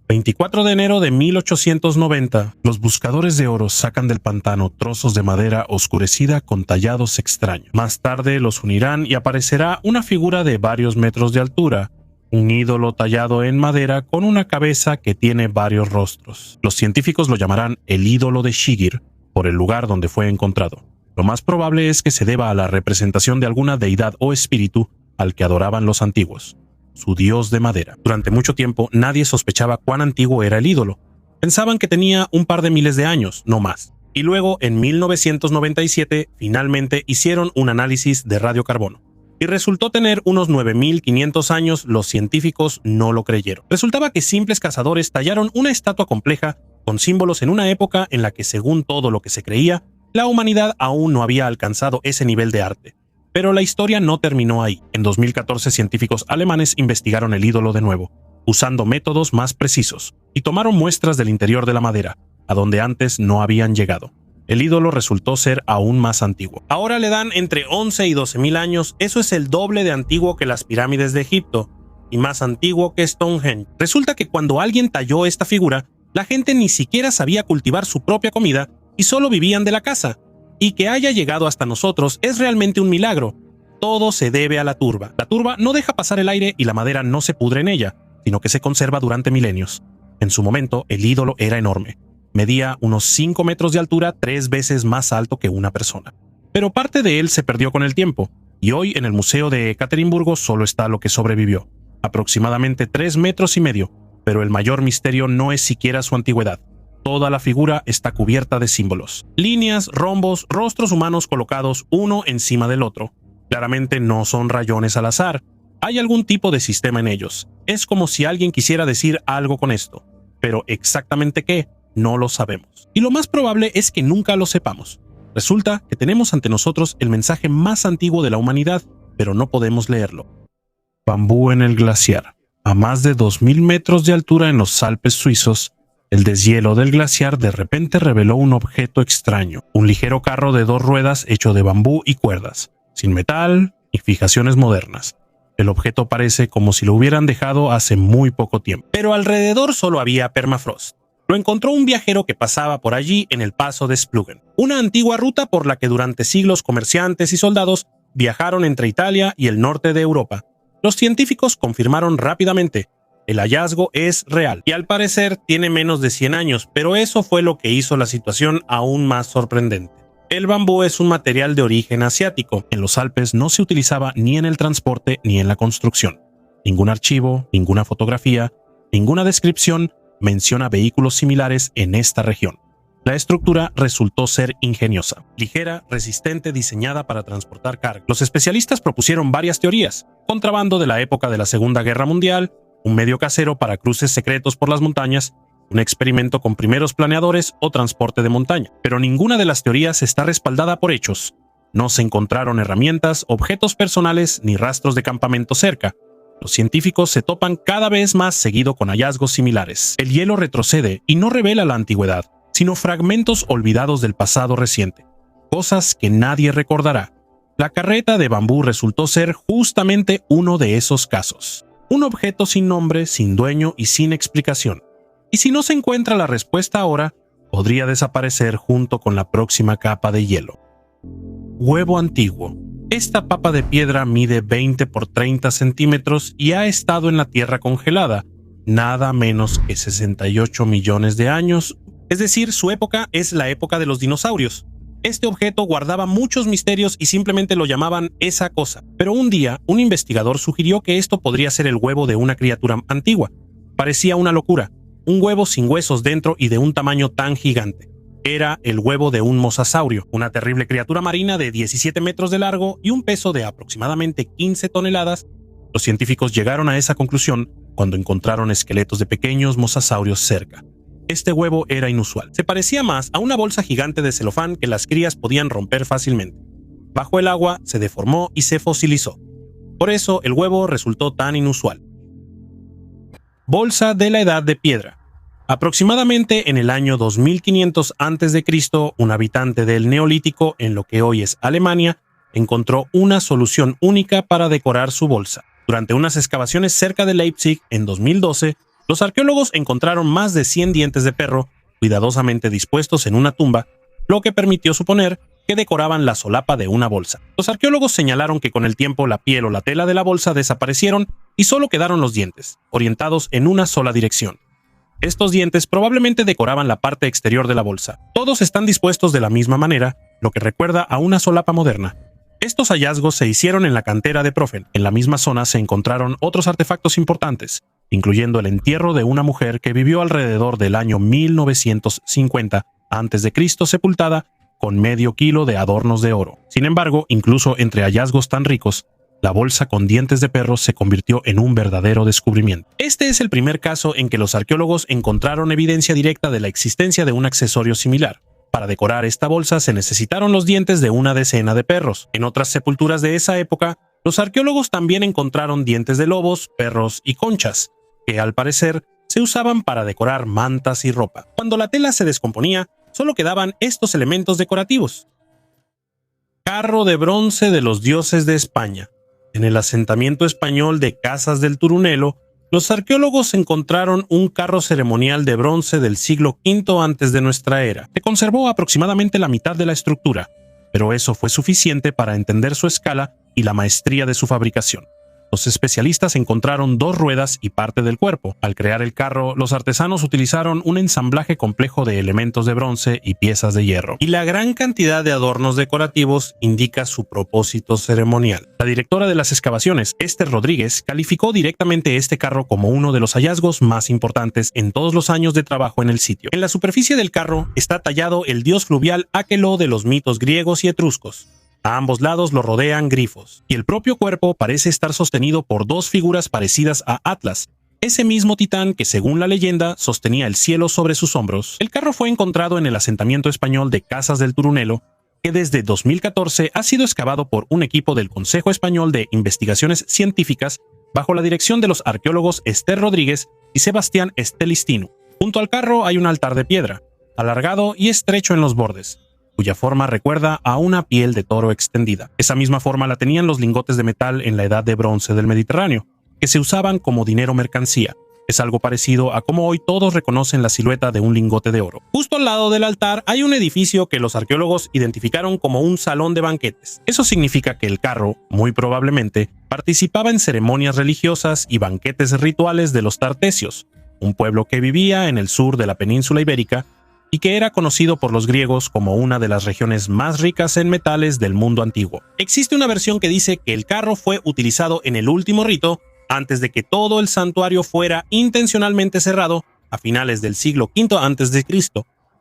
24 de enero de 1890, los buscadores de oro sacan del pantano trozos de madera oscurecida con tallados extraños. Más tarde los unirán y aparecerá una figura de varios metros de altura, un ídolo tallado en madera con una cabeza que tiene varios rostros. Los científicos lo llamarán el ídolo de Shigir, por el lugar donde fue encontrado. Lo más probable es que se deba a la representación de alguna deidad o espíritu al que adoraban los antiguos, su dios de madera. Durante mucho tiempo nadie sospechaba cuán antiguo era el ídolo. Pensaban que tenía un par de miles de años, no más. Y luego, en 1997, finalmente hicieron un análisis de radiocarbono. Y resultó tener unos 9.500 años. Los científicos no lo creyeron. Resultaba que simples cazadores tallaron una estatua compleja con símbolos en una época en la que, según todo lo que se creía, la humanidad aún no había alcanzado ese nivel de arte. Pero la historia no terminó ahí. En 2014, científicos alemanes investigaron el ídolo de nuevo, usando métodos más precisos, y tomaron muestras del interior de la madera, a donde antes no habían llegado. El ídolo resultó ser aún más antiguo. Ahora le dan entre 11 y 12.000 años. Eso es el doble de antiguo que las pirámides de Egipto, y más antiguo que Stonehenge. Resulta que cuando alguien talló esta figura, la gente ni siquiera sabía cultivar su propia comida y solo vivían de la caza. Y que haya llegado hasta nosotros es realmente un milagro. Todo se debe a la turba. La turba no deja pasar el aire y la madera no se pudre en ella, sino que se conserva durante milenios. En su momento, el ídolo era enorme. Medía unos 5 metros de altura, 3 veces más alto que una persona. Pero parte de él se perdió con el tiempo, y hoy en el Museo de Ekaterimburgo solo está lo que sobrevivió, aproximadamente 3 metros y medio, pero el mayor misterio no es siquiera su antigüedad. Toda la figura está cubierta de símbolos. Líneas, rombos, rostros humanos colocados uno encima del otro. Claramente no son rayones al azar. Hay algún tipo de sistema en ellos. Es como si alguien quisiera decir algo con esto. Pero exactamente qué, no lo sabemos. Y lo más probable es que nunca lo sepamos. Resulta que tenemos ante nosotros el mensaje más antiguo de la humanidad, pero no podemos leerlo. Bambú en el glaciar. A más de 2.000 metros de altura en los Alpes suizos, el deshielo del glaciar de repente reveló un objeto extraño, un ligero carro de 2 ruedas hecho de bambú y cuerdas, sin metal y fijaciones modernas. El objeto parece como si lo hubieran dejado hace muy poco tiempo. Pero alrededor solo había permafrost. Lo encontró un viajero que pasaba por allí en el paso de Splugen, una antigua ruta por la que durante siglos comerciantes y soldados viajaron entre Italia y el norte de Europa. Los científicos confirmaron rápidamente: el hallazgo es real y al parecer tiene menos de 100 años, pero eso fue lo que hizo la situación aún más sorprendente. El bambú es un material de origen asiático. En los Alpes no se utilizaba ni en el transporte ni en la construcción. Ningún archivo, ninguna fotografía, ninguna descripción menciona vehículos similares en esta región. La estructura resultó ser ingeniosa, ligera, resistente, diseñada para transportar carga. Los especialistas propusieron varias teorías: contrabando de la época de la Segunda Guerra Mundial, un medio casero para cruces secretos por las montañas, un experimento con primeros planeadores o transporte de montaña. Pero ninguna de las teorías está respaldada por hechos. No se encontraron herramientas, objetos personales ni rastros de campamento cerca. Los científicos se topan cada vez más seguido con hallazgos similares. El hielo retrocede y no revela la antigüedad, sino fragmentos olvidados del pasado reciente, cosas que nadie recordará. La carreta de bambú resultó ser justamente uno de esos casos. Un objeto sin nombre, sin dueño y sin explicación. Y si no se encuentra la respuesta ahora, podría desaparecer junto con la próxima capa de hielo. Huevo antiguo. Esta papa de piedra mide 20 por 30 centímetros y ha estado en la Tierra congelada nada menos que 68 millones de años, es decir, su época es la época de los dinosaurios. Este objeto guardaba muchos misterios y simplemente lo llamaban esa cosa. Pero un día, un investigador sugirió que esto podría ser el huevo de una criatura antigua. Parecía una locura, un huevo sin huesos dentro y de un tamaño tan gigante. Era el huevo de un mosasaurio, una terrible criatura marina de 17 metros de largo y un peso de aproximadamente 15 toneladas. Los científicos llegaron a esa conclusión cuando encontraron esqueletos de pequeños mosasaurios cerca. Este huevo era inusual. Se parecía más a una bolsa gigante de celofán que las crías podían romper fácilmente. Bajo el agua se deformó y se fosilizó. Por eso el huevo resultó tan inusual. Bolsa de la Edad de Piedra. Aproximadamente en el año 2500 a.C., un habitante del Neolítico, en lo que hoy es Alemania, encontró una solución única para decorar su bolsa. Durante unas excavaciones cerca de Leipzig en 2012, los arqueólogos encontraron más de 100 dientes de perro cuidadosamente dispuestos en una tumba, lo que permitió suponer que decoraban la solapa de una bolsa. Los arqueólogos señalaron que con el tiempo la piel o la tela de la bolsa desaparecieron y solo quedaron los dientes, orientados en una sola dirección. Estos dientes probablemente decoraban la parte exterior de la bolsa. Todos están dispuestos de la misma manera, lo que recuerda a una solapa moderna. Estos hallazgos se hicieron en la cantera de Profen. En la misma zona se encontraron otros artefactos importantes, incluyendo el entierro de una mujer que vivió alrededor del año 1950 a.C. sepultada con medio kilo de adornos de oro. Sin embargo, incluso entre hallazgos tan ricos, la bolsa con dientes de perro se convirtió en un verdadero descubrimiento. Este es el primer caso en que los arqueólogos encontraron evidencia directa de la existencia de un accesorio similar. Para decorar esta bolsa se necesitaron los dientes de una decena de perros. En otras sepulturas de esa época, los arqueólogos también encontraron dientes de lobos, perros y conchas, que al parecer se usaban para decorar mantas y ropa. Cuando la tela se descomponía, solo quedaban estos elementos decorativos. Carro de bronce de los dioses de España. En el asentamiento español de Casas del Turunelo, los arqueólogos encontraron un carro ceremonial de bronce del siglo V antes de nuestra era. Se conservó aproximadamente la mitad de la estructura, pero eso fue suficiente para entender su escala y la maestría de su fabricación. Los especialistas encontraron 2 ruedas y parte del cuerpo. Al crear el carro, los artesanos utilizaron un ensamblaje complejo de elementos de bronce y piezas de hierro. Y la gran cantidad de adornos decorativos indica su propósito ceremonial. La directora de las excavaciones, Esther Rodríguez, calificó directamente este carro como uno de los hallazgos más importantes en todos los años de trabajo en el sitio. En la superficie del carro está tallado el dios fluvial Aquelo de los mitos griegos y etruscos. A ambos lados lo rodean grifos, y el propio cuerpo parece estar sostenido por 2 figuras parecidas a Atlas, ese mismo titán que, según la leyenda, sostenía el cielo sobre sus hombros. El carro fue encontrado en el asentamiento español de Casas del Turunelo, que desde 2014 ha sido excavado por un equipo del Consejo Español de Investigaciones Científicas bajo la dirección de los arqueólogos Esther Rodríguez y Sebastián Estelistino. Junto al carro hay un altar de piedra, alargado y estrecho en los bordes, cuya forma recuerda a una piel de toro extendida. Esa misma forma la tenían los lingotes de metal en la Edad de Bronce del Mediterráneo, que se usaban como dinero mercancía. Es algo parecido a cómo hoy todos reconocen la silueta de un lingote de oro. Justo al lado del altar hay un edificio que los arqueólogos identificaron como un salón de banquetes. Eso significa que el carro, muy probablemente, participaba en ceremonias religiosas y banquetes rituales de los tartesios, un pueblo que vivía en el sur de la península ibérica y que era conocido por los griegos como una de las regiones más ricas en metales del mundo antiguo. Existe una versión que dice que el carro fue utilizado en el último rito antes de que todo el santuario fuera intencionalmente cerrado a finales del siglo V a.C.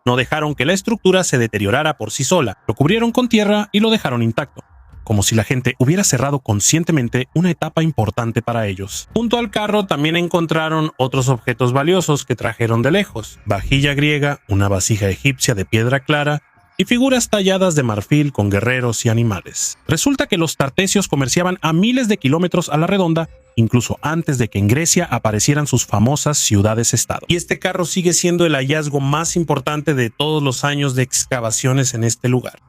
No dejaron que la estructura se deteriorara por sí sola, lo cubrieron con tierra y lo dejaron intacto, como si la gente hubiera cerrado conscientemente una etapa importante para ellos. Junto al carro también encontraron otros objetos valiosos que trajeron de lejos: vajilla griega, una vasija egipcia de piedra clara y figuras talladas de marfil con guerreros y animales. Resulta que los tartesios comerciaban a miles de kilómetros a la redonda, incluso antes de que en Grecia aparecieran sus famosas ciudades-estado. Y este carro sigue siendo el hallazgo más importante de todos los años de excavaciones en este lugar.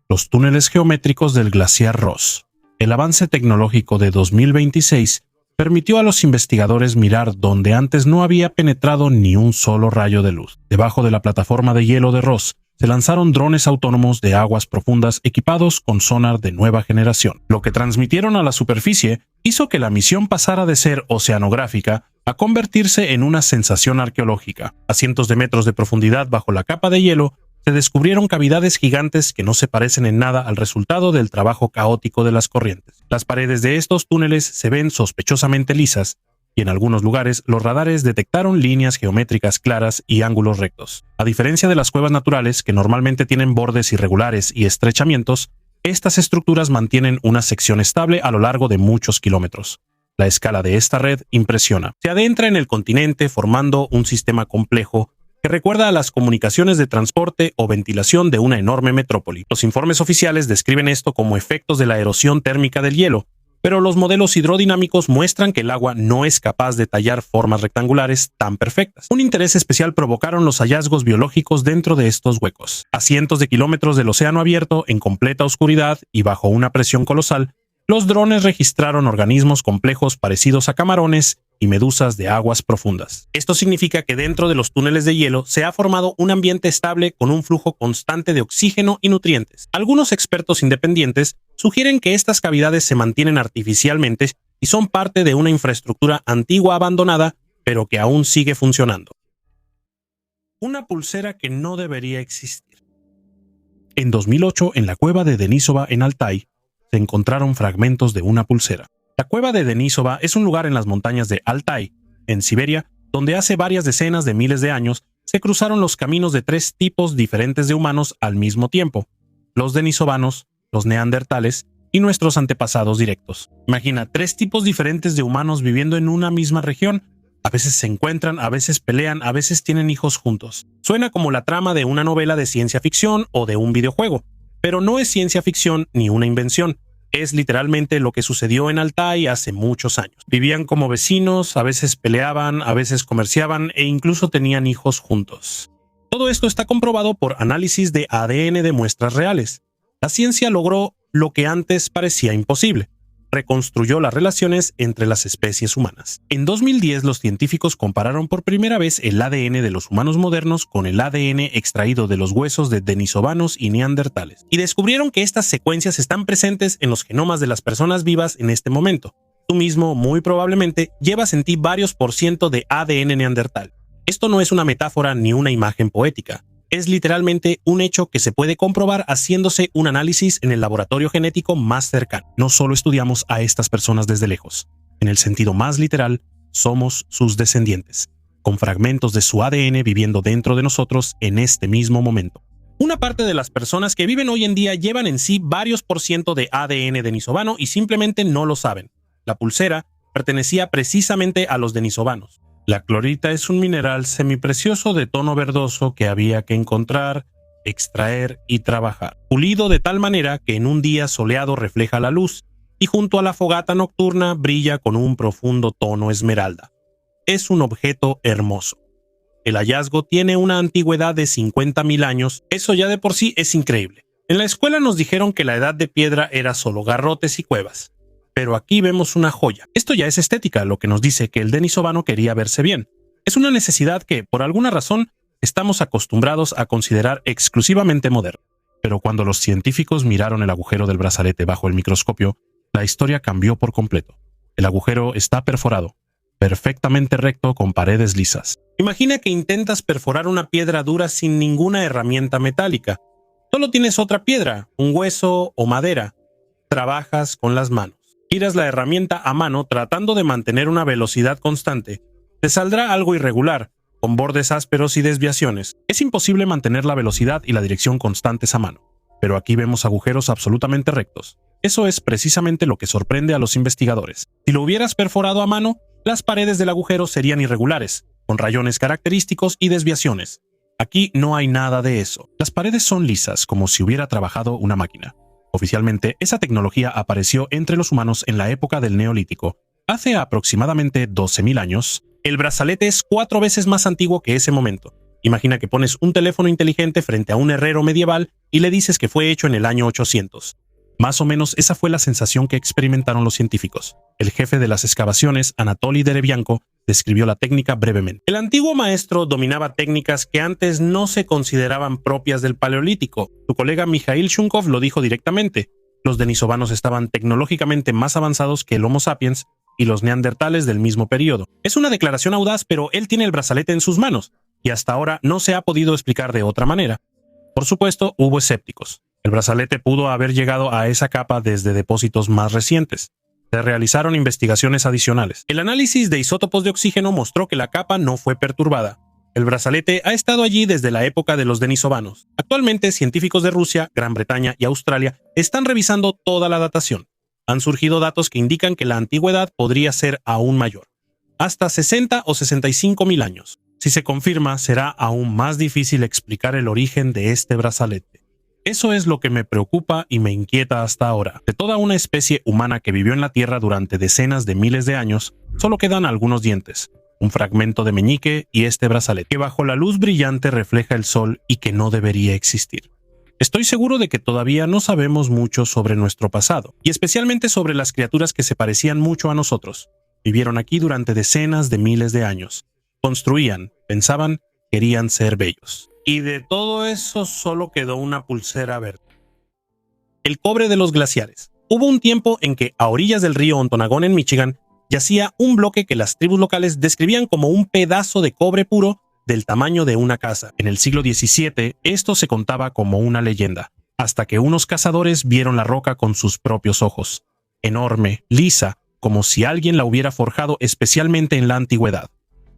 Los túneles geométricos del glaciar Ross. El avance tecnológico de 2026 permitió a los investigadores mirar donde antes no había penetrado ni un solo rayo de luz. Debajo de la plataforma de hielo de Ross se lanzaron drones autónomos de aguas profundas equipados con sonar de nueva generación. Lo que transmitieron a la superficie hizo que la misión pasara de ser oceanográfica a convertirse en una sensación arqueológica. A cientos de metros de profundidad bajo la capa de hielo, se descubrieron cavidades gigantes que no se parecen en nada al resultado del trabajo caótico de las corrientes. Las paredes de estos túneles se ven sospechosamente lisas, y en algunos lugares los radares detectaron líneas geométricas claras y ángulos rectos. A diferencia de las cuevas naturales, que normalmente tienen bordes irregulares y estrechamientos, estas estructuras mantienen una sección estable a lo largo de muchos kilómetros. La escala de esta red impresiona. Se adentra en el continente formando un sistema complejo que recuerda a las comunicaciones de transporte o ventilación de una enorme metrópoli. Los informes oficiales describen esto como efectos de la erosión térmica del hielo, pero los modelos hidrodinámicos muestran que el agua no es capaz de tallar formas rectangulares tan perfectas. Un interés especial provocaron los hallazgos biológicos dentro de estos huecos. A cientos de kilómetros del océano abierto, en completa oscuridad y bajo una presión colosal, los drones registraron organismos complejos parecidos a camarones y medusas de aguas profundas. Esto significa que dentro de los túneles de hielo se ha formado un ambiente estable con un flujo constante de oxígeno y nutrientes. Algunos expertos independientes sugieren que estas cavidades se mantienen artificialmente y son parte de una infraestructura antigua abandonada, pero que aún sigue funcionando. Una pulsera que no debería existir. En 2008, en la cueva de Denisova en Altai, se encontraron fragmentos de una pulsera. La cueva de Denisova es un lugar en las montañas de Altai, en Siberia, donde hace varias decenas de miles de años se cruzaron los caminos de 3 tipos diferentes de humanos al mismo tiempo: los denisovanos, los neandertales y nuestros antepasados directos. Imagina, 3 tipos diferentes de humanos viviendo en una misma región. A veces se encuentran, a veces pelean, a veces tienen hijos juntos. Suena como la trama de una novela de ciencia ficción o de un videojuego, pero no es ciencia ficción ni una invención. Es literalmente lo que sucedió en Altai hace muchos años. Vivían como vecinos, a veces peleaban, a veces comerciaban e incluso tenían hijos juntos. Todo esto está comprobado por análisis de ADN de muestras reales. La ciencia logró lo que antes parecía imposible: reconstruyó las relaciones entre las especies humanas. En 2010, los científicos compararon por primera vez el ADN de los humanos modernos con el ADN extraído de los huesos de denisovanos y neandertales, y descubrieron que estas secuencias están presentes en los genomas de las personas vivas en este momento. Tú mismo, muy probablemente, llevas en ti varios % de ADN neandertal. Esto no es una metáfora ni una imagen poética. Es literalmente un hecho que se puede comprobar haciéndose un análisis en el laboratorio genético más cercano. No solo estudiamos a estas personas desde lejos. En el sentido más literal, somos sus descendientes, con fragmentos de su ADN viviendo dentro de nosotros en este mismo momento. Una parte de las personas que viven hoy en día llevan en sí varios % de ADN denisovano y simplemente no lo saben. La pulsera pertenecía precisamente a los denisovanos. La clorita es un mineral semiprecioso de tono verdoso que había que encontrar, extraer y trabajar. Pulido de tal manera que en un día soleado refleja la luz y junto a la fogata nocturna brilla con un profundo tono esmeralda. Es un objeto hermoso. El hallazgo tiene una antigüedad de 50.000 años. Eso ya de por sí es increíble. En la escuela nos dijeron que la edad de piedra era solo garrotes y cuevas. Pero aquí vemos una joya. Esto ya es estética, lo que nos dice que el denisovano quería verse bien. Es una necesidad que, por alguna razón, estamos acostumbrados a considerar exclusivamente moderna. Pero cuando los científicos miraron el agujero del brazalete bajo el microscopio, la historia cambió por completo. El agujero está perforado, perfectamente recto con paredes lisas. Imagina que intentas perforar una piedra dura sin ninguna herramienta metálica. Solo tienes otra piedra, un hueso o madera. Trabajas con las manos. Giras la herramienta a mano tratando de mantener una velocidad constante. Te saldrá algo irregular, con bordes ásperos y desviaciones. Es imposible mantener la velocidad y la dirección constantes a mano. Pero aquí vemos agujeros absolutamente rectos. Eso es precisamente lo que sorprende a los investigadores. Si lo hubieras perforado a mano, las paredes del agujero serían irregulares, con rayones característicos y desviaciones. Aquí no hay nada de eso. Las paredes son lisas, como si hubiera trabajado una máquina. Oficialmente, esa tecnología apareció entre los humanos en la época del Neolítico. Hace aproximadamente 12.000 años, el brazalete es 4 veces más antiguo que ese momento. Imagina que pones un teléfono inteligente frente a un herrero medieval y le dices que fue hecho en el año 800. Más o menos esa fue la sensación que experimentaron los científicos. El jefe de las excavaciones, Anatoly Derevianko, describió la técnica brevemente. El antiguo maestro dominaba técnicas que antes no se consideraban propias del Paleolítico. Su colega Mikhail Shunkov lo dijo directamente. Los denisovanos estaban tecnológicamente más avanzados que el Homo sapiens y los neandertales del mismo periodo. Es una declaración audaz, pero él tiene el brazalete en sus manos, y hasta ahora no se ha podido explicar de otra manera. Por supuesto, hubo escépticos. El brazalete pudo haber llegado a esa capa desde depósitos más recientes. Se realizaron investigaciones adicionales. El análisis de isótopos de oxígeno mostró que la capa no fue perturbada. El brazalete ha estado allí desde la época de los denisovanos. Actualmente, científicos de Rusia, Gran Bretaña y Australia están revisando toda la datación. Han surgido datos que indican que la antigüedad podría ser aún mayor, hasta 60 o 65.000 años. Si se confirma, será aún más difícil explicar el origen de este brazalete. Eso es lo que me preocupa y me inquieta hasta ahora. De toda una especie humana que vivió en la Tierra durante decenas de miles de años, solo quedan algunos dientes, un fragmento de meñique y este brazalete, que bajo la luz brillante refleja el sol y que no debería existir. Estoy seguro de que todavía no sabemos mucho sobre nuestro pasado, y especialmente sobre las criaturas que se parecían mucho a nosotros. Vivieron aquí durante decenas de miles de años. Construían, pensaban, querían ser bellos. Y de todo eso solo quedó una pulsera verde. El cobre de los glaciares. Hubo un tiempo en que a orillas del río Ontonagon en Michigan yacía un bloque que las tribus locales describían como un pedazo de cobre puro del tamaño de una casa. En el siglo XVII esto se contaba como una leyenda, hasta que unos cazadores vieron la roca con sus propios ojos. Enorme, lisa, como si alguien la hubiera forjado especialmente en la antigüedad.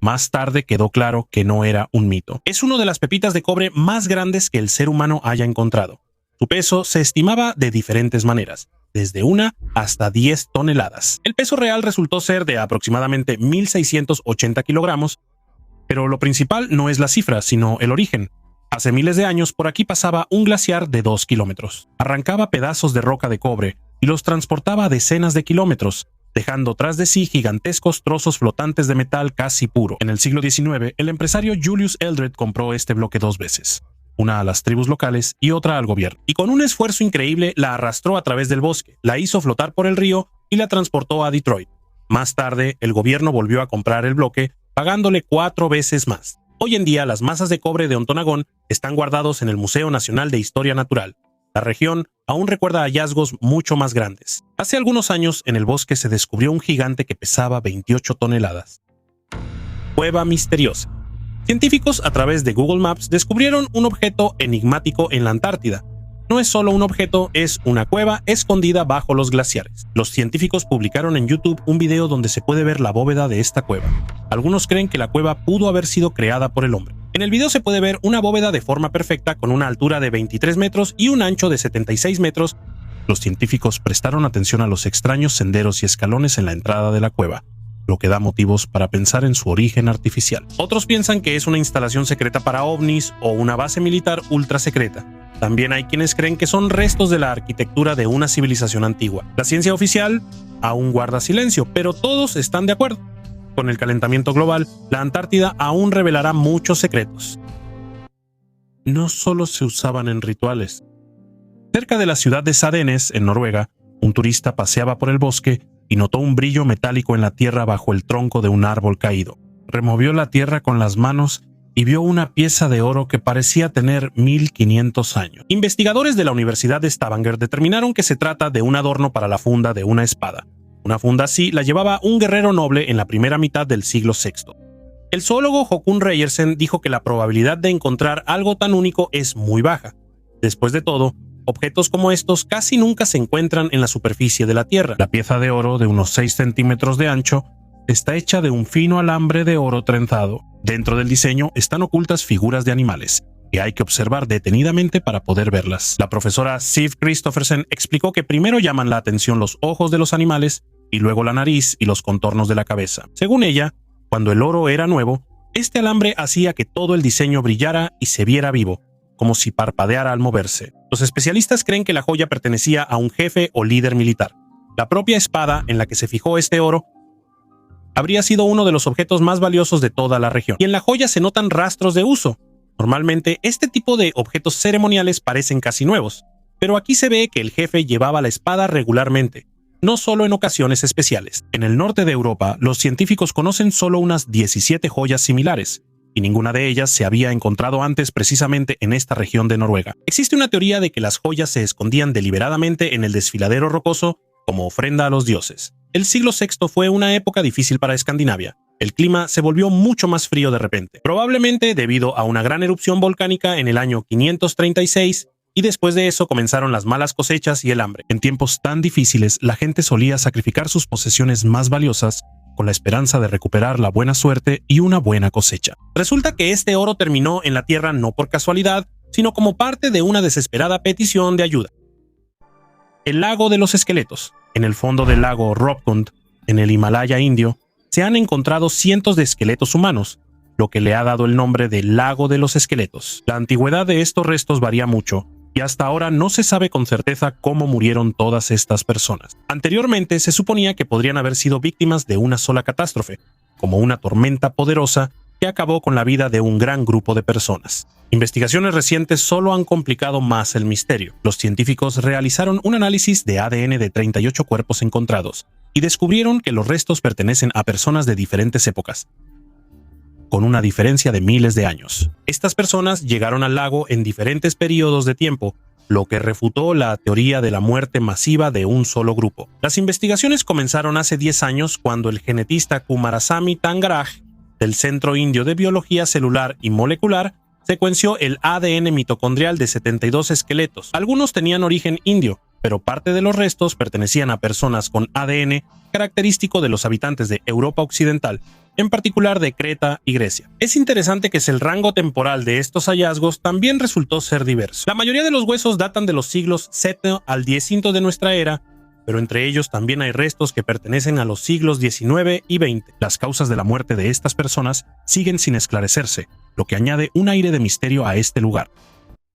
Más tarde quedó claro que no era un mito. Es una de las pepitas de cobre más grandes que el ser humano haya encontrado. Su peso se estimaba de diferentes maneras, desde 1 hasta 10 toneladas. El peso real resultó ser de aproximadamente 1.680 kilogramos, pero lo principal no es la cifra, sino el origen. Hace miles de años por aquí pasaba un glaciar de 2 kilómetros. Arrancaba pedazos de roca de cobre y los transportaba a decenas de kilómetros, dejando tras de sí gigantescos trozos flotantes de metal casi puro. En el siglo XIX, el empresario Julius Eldred compró este bloque 2 veces, una a las tribus locales y otra al gobierno, y con un esfuerzo increíble la arrastró a través del bosque, la hizo flotar por el río y la transportó a Detroit. Más tarde, el gobierno volvió a comprar el bloque, pagándole 4 veces más. Hoy en día, las masas de cobre de Ontonagon están guardados en el Museo Nacional de Historia Natural. La región aún recuerda hallazgos mucho más grandes. Hace algunos años, en el bosque se descubrió un gigante que pesaba 28 toneladas. Cueva misteriosa. Científicos a través de Google Maps descubrieron un objeto enigmático en la Antártida. No es solo un objeto, es una cueva escondida bajo los glaciares. Los científicos publicaron en YouTube un video donde se puede ver la bóveda de esta cueva. Algunos creen que la cueva pudo haber sido creada por el hombre. En el video se puede ver una bóveda de forma perfecta con una altura de 23 metros y un ancho de 76 metros. Los científicos prestaron atención a los extraños senderos y escalones en la entrada de la cueva, lo que da motivos para pensar en su origen artificial. Otros piensan que es una instalación secreta para ovnis o una base militar ultra secreta. También hay quienes creen que son restos de la arquitectura de una civilización antigua. La ciencia oficial aún guarda silencio, pero todos están de acuerdo. Con el calentamiento global, la Antártida aún revelará muchos secretos. No solo se usaban en rituales. Cerca de la ciudad de Sadenes, en Noruega, un turista paseaba por el bosque y notó un brillo metálico en la tierra bajo el tronco de un árbol caído. Removió la tierra con las manos y vio una pieza de oro que parecía tener 1500 años. Investigadores de la Universidad de Stavanger determinaron que se trata de un adorno para la funda de una espada. Una funda así la llevaba un guerrero noble en la primera mitad del siglo VI. El zoólogo Håkon Reiersen dijo que la probabilidad de encontrar algo tan único es muy baja. Después de todo, objetos como estos casi nunca se encuentran en la superficie de la Tierra. La pieza de oro, de unos 6 centímetros de ancho, está hecha de un fino alambre de oro trenzado. Dentro del diseño están ocultas figuras de animales, que hay que observar detenidamente para poder verlas. La profesora Siv Christoffersen explicó que primero llaman la atención los ojos de los animales y luego la nariz y los contornos de la cabeza. Según ella, cuando el oro era nuevo, este alambre hacía que todo el diseño brillara y se viera vivo, como si parpadeara al moverse. Los especialistas creen que la joya pertenecía a un jefe o líder militar. La propia espada en la que se fijó este oro habría sido uno de los objetos más valiosos de toda la región. Y en la joya se notan rastros de uso. Normalmente, este tipo de objetos ceremoniales parecen casi nuevos, pero aquí se ve que el jefe llevaba la espada regularmente, no solo en ocasiones especiales. En el norte de Europa, los científicos conocen solo unas 17 joyas similares, y ninguna de ellas se había encontrado antes precisamente en esta región de Noruega. Existe una teoría de que las joyas se escondían deliberadamente en el desfiladero rocoso como ofrenda a los dioses. El siglo VI fue una época difícil para Escandinavia. El clima se volvió mucho más frío de repente, probablemente debido a una gran erupción volcánica en el año 536, y después de eso comenzaron las malas cosechas y el hambre. En tiempos tan difíciles, la gente solía sacrificar sus posesiones más valiosas con la esperanza de recuperar la buena suerte y una buena cosecha. Resulta que este oro terminó en la tierra no por casualidad, sino como parte de una desesperada petición de ayuda. El lago de los esqueletos. En el fondo del lago Ropkund, en el Himalaya indio, se han encontrado cientos de esqueletos humanos, lo que le ha dado el nombre de Lago de los Esqueletos. La antigüedad de estos restos varía mucho, y hasta ahora no se sabe con certeza cómo murieron todas estas personas. Anteriormente se suponía que podrían haber sido víctimas de una sola catástrofe, como una tormenta poderosa que acabó con la vida de un gran grupo de personas. Investigaciones recientes solo han complicado más el misterio. Los científicos realizaron un análisis de ADN de 38 cuerpos encontrados y descubrieron que los restos pertenecen a personas de diferentes épocas, con una diferencia de miles de años. Estas personas llegaron al lago en diferentes periodos de tiempo, lo que refutó la teoría de la muerte masiva de un solo grupo. Las investigaciones comenzaron hace 10 años cuando el genetista Kumarasamy Thangaraj, del Centro Indio de Biología Celular y Molecular, secuenció el ADN mitocondrial de 72 esqueletos. Algunos tenían origen indio, pero parte de los restos pertenecían a personas con ADN característico de los habitantes de Europa Occidental, en particular de Creta y Grecia. Es interesante que el rango temporal de estos hallazgos también resultó ser diverso. La mayoría de los huesos datan de los siglos VII al X de nuestra era, pero entre ellos también hay restos que pertenecen a los siglos XIX y XX. Las causas de la muerte de estas personas siguen sin esclarecerse, lo que añade un aire de misterio a este lugar.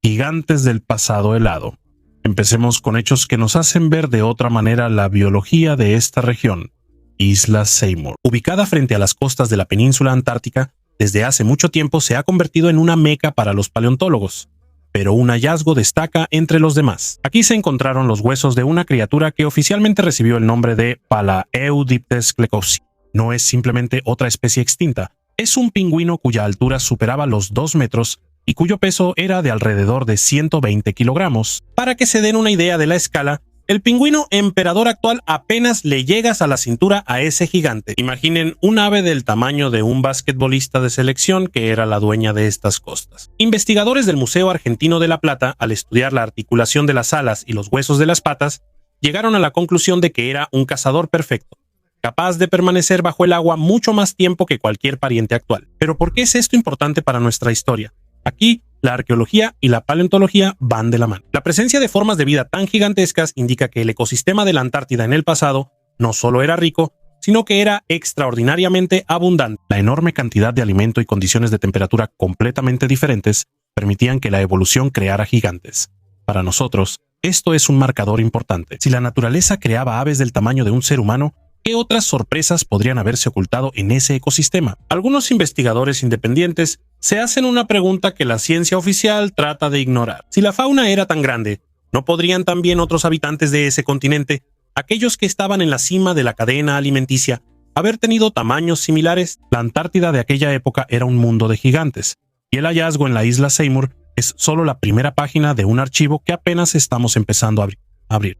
Gigantes del pasado helado. Empecemos con hechos que nos hacen ver de otra manera la biología de esta región. Isla Seymour. Ubicada frente a las costas de la península antártica, desde hace mucho tiempo se ha convertido en una meca para los paleontólogos, pero un hallazgo destaca entre los demás. Aquí se encontraron los huesos de una criatura que oficialmente recibió el nombre de Palaeodiptes clecossi. No es simplemente otra especie extinta, es un pingüino cuya altura superaba los 2 metros y cuyo peso era de alrededor de 120 kilogramos. Para que se den una idea de la escala, el pingüino emperador actual apenas le llega a la cintura a ese gigante. Imaginen un ave del tamaño de un basquetbolista de selección que era la dueña de estas costas. Investigadores del Museo Argentino de La Plata, al estudiar la articulación de las alas y los huesos de las patas, llegaron a la conclusión de que era un cazador perfecto, capaz de permanecer bajo el agua mucho más tiempo que cualquier pariente actual. Pero ¿por qué es esto importante para nuestra historia? Aquí, la arqueología y la paleontología van de la mano. La presencia de formas de vida tan gigantescas indica que el ecosistema de la Antártida en el pasado no solo era rico, sino que era extraordinariamente abundante. La enorme cantidad de alimento y condiciones de temperatura completamente diferentes permitían que la evolución creara gigantes. Para nosotros, esto es un marcador importante. Si la naturaleza creaba aves del tamaño de un ser humano, ¿qué otras sorpresas podrían haberse ocultado en ese ecosistema? Algunos investigadores independientes se hacen una pregunta que la ciencia oficial trata de ignorar. Si la fauna era tan grande, ¿no podrían también otros habitantes de ese continente, aquellos que estaban en la cima de la cadena alimenticia, haber tenido tamaños similares? La Antártida de aquella época era un mundo de gigantes, y el hallazgo en la isla Seymour es solo la primera página de un archivo que apenas estamos empezando a abrir.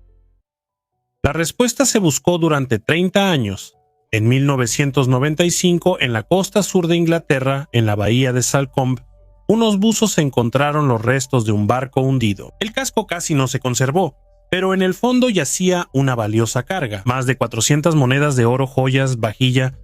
La respuesta se buscó durante 30 años. En 1995, en la costa sur de Inglaterra, en la bahía de Salcombe, unos buzos encontraron los restos de un barco hundido. El casco casi no se conservó, pero en el fondo yacía una valiosa carga, más de 400 monedas de oro, joyas, vajilla,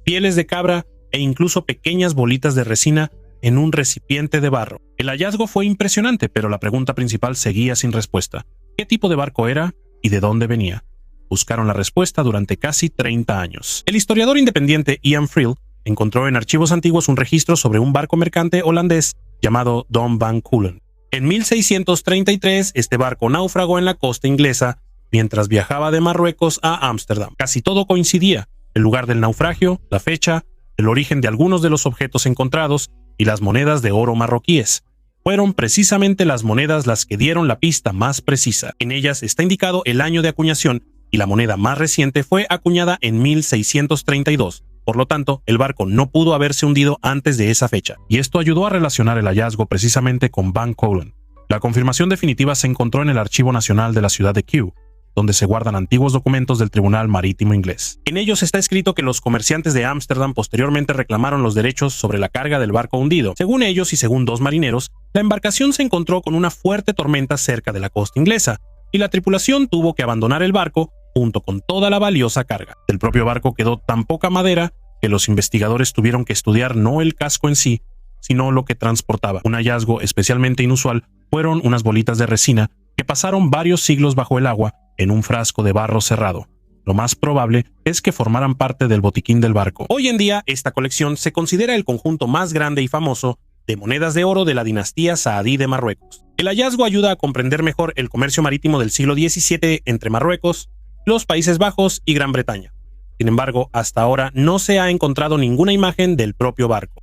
pieles de cabra e incluso pequeñas bolitas de resina en un recipiente de barro. El hallazgo fue impresionante, pero la pregunta principal seguía sin respuesta. ¿Qué tipo de barco era y de dónde venía? Buscaron la respuesta durante casi 30 años. El historiador independiente Ian Friel encontró en archivos antiguos un registro sobre un barco mercante holandés llamado Don van Kulen. En 1633, este barco naufragó en la costa inglesa mientras viajaba de Marruecos a Ámsterdam. Casi todo coincidía: el lugar del naufragio, la fecha, el origen de algunos de los objetos encontrados y las monedas de oro marroquíes. Fueron precisamente las monedas las que dieron la pista más precisa. En ellas está indicado el año de acuñación, y la moneda más reciente fue acuñada en 1632. Por lo tanto, el barco no pudo haberse hundido antes de esa fecha, y esto ayudó a relacionar el hallazgo precisamente con Van Kulen. La confirmación definitiva se encontró en el Archivo Nacional de la ciudad de Kew, donde se guardan antiguos documentos del Tribunal Marítimo Inglés. En ellos está escrito que los comerciantes de Ámsterdam posteriormente reclamaron los derechos sobre la carga del barco hundido. Según ellos y según 2 marineros, la embarcación se encontró con una fuerte tormenta cerca de la costa inglesa, y la tripulación tuvo que abandonar el barco junto con toda la valiosa carga. Del propio barco quedó tan poca madera que los investigadores tuvieron que estudiar no el casco en sí, sino lo que transportaba. Un hallazgo especialmente inusual fueron unas bolitas de resina que pasaron varios siglos bajo el agua en un frasco de barro cerrado. Lo más probable es que formaran parte del botiquín del barco. Hoy en día, esta colección se considera el conjunto más grande y famoso de monedas de oro de la dinastía Saadí de Marruecos. El hallazgo ayuda a comprender mejor el comercio marítimo del siglo XVII entre Marruecos, los Países Bajos y Gran Bretaña. Sin embargo, hasta ahora no se ha encontrado ninguna imagen del propio barco.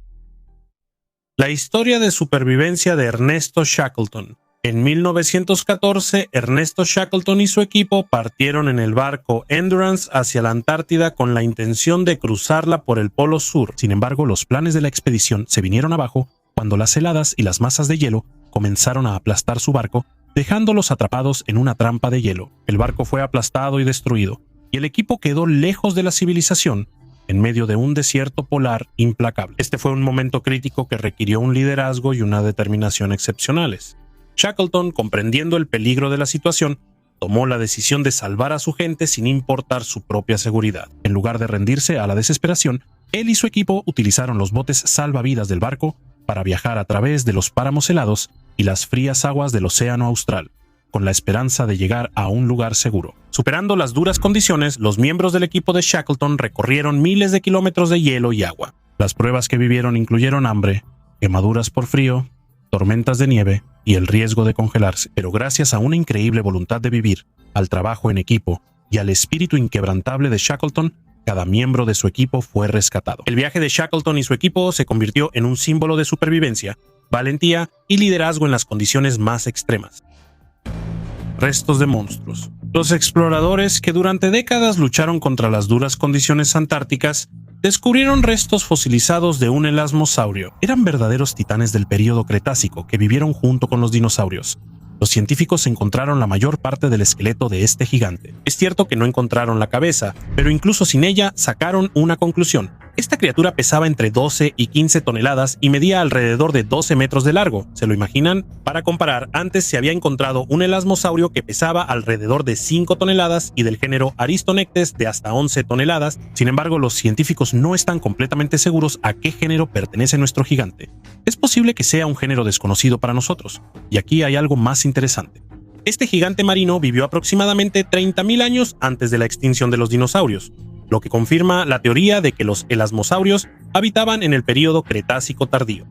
La historia de supervivencia de Ernesto Shackleton. En 1914, Ernesto Shackleton y su equipo partieron en el barco Endurance hacia la Antártida con la intención de cruzarla por el Polo Sur. Sin embargo, los planes de la expedición se vinieron abajo cuando las heladas y las masas de hielo comenzaron a aplastar su barco, dejándolos atrapados en una trampa de hielo. El barco fue aplastado y destruido, y el equipo quedó lejos de la civilización, en medio de un desierto polar implacable. Este fue un momento crítico que requirió un liderazgo y una determinación excepcionales. Shackleton, comprendiendo el peligro de la situación, tomó la decisión de salvar a su gente sin importar su propia seguridad. En lugar de rendirse a la desesperación, él y su equipo utilizaron los botes salvavidas del barco para viajar a través de los páramos helados y las frías aguas del océano austral, con la esperanza de llegar a un lugar seguro. Superando las duras condiciones, los miembros del equipo de Shackleton recorrieron miles de kilómetros de hielo y agua. Las pruebas que vivieron incluyeron hambre, quemaduras por frío, tormentas de nieve y el riesgo de congelarse. Pero gracias a una increíble voluntad de vivir, al trabajo en equipo y al espíritu inquebrantable de Shackleton, cada miembro de su equipo fue rescatado. El viaje de Shackleton y su equipo se convirtió en un símbolo de supervivencia, valentía y liderazgo en las condiciones más extremas. Restos de monstruos. Los exploradores que durante décadas lucharon contra las duras condiciones antárticas descubrieron restos fosilizados de un elasmosaurio. Eran verdaderos titanes del período Cretácico que vivieron junto con los dinosaurios. Los científicos encontraron la mayor parte del esqueleto de este gigante. Es cierto que no encontraron la cabeza, pero incluso sin ella sacaron una conclusión. Esta criatura pesaba entre 12 y 15 toneladas y medía alrededor de 12 metros de largo. ¿Se lo imaginan? Para comparar, antes se había encontrado un elasmosaurio que pesaba alrededor de 5 toneladas y del género Aristonectes de hasta 11 toneladas. Sin embargo, los científicos no están completamente seguros a qué género pertenece nuestro gigante. Es posible que sea un género desconocido para nosotros, y aquí hay algo más interesante. Este gigante marino vivió aproximadamente 30.000 años antes de la extinción de los dinosaurios, lo que confirma la teoría de que los elasmosaurios habitaban en el período Cretácico tardío.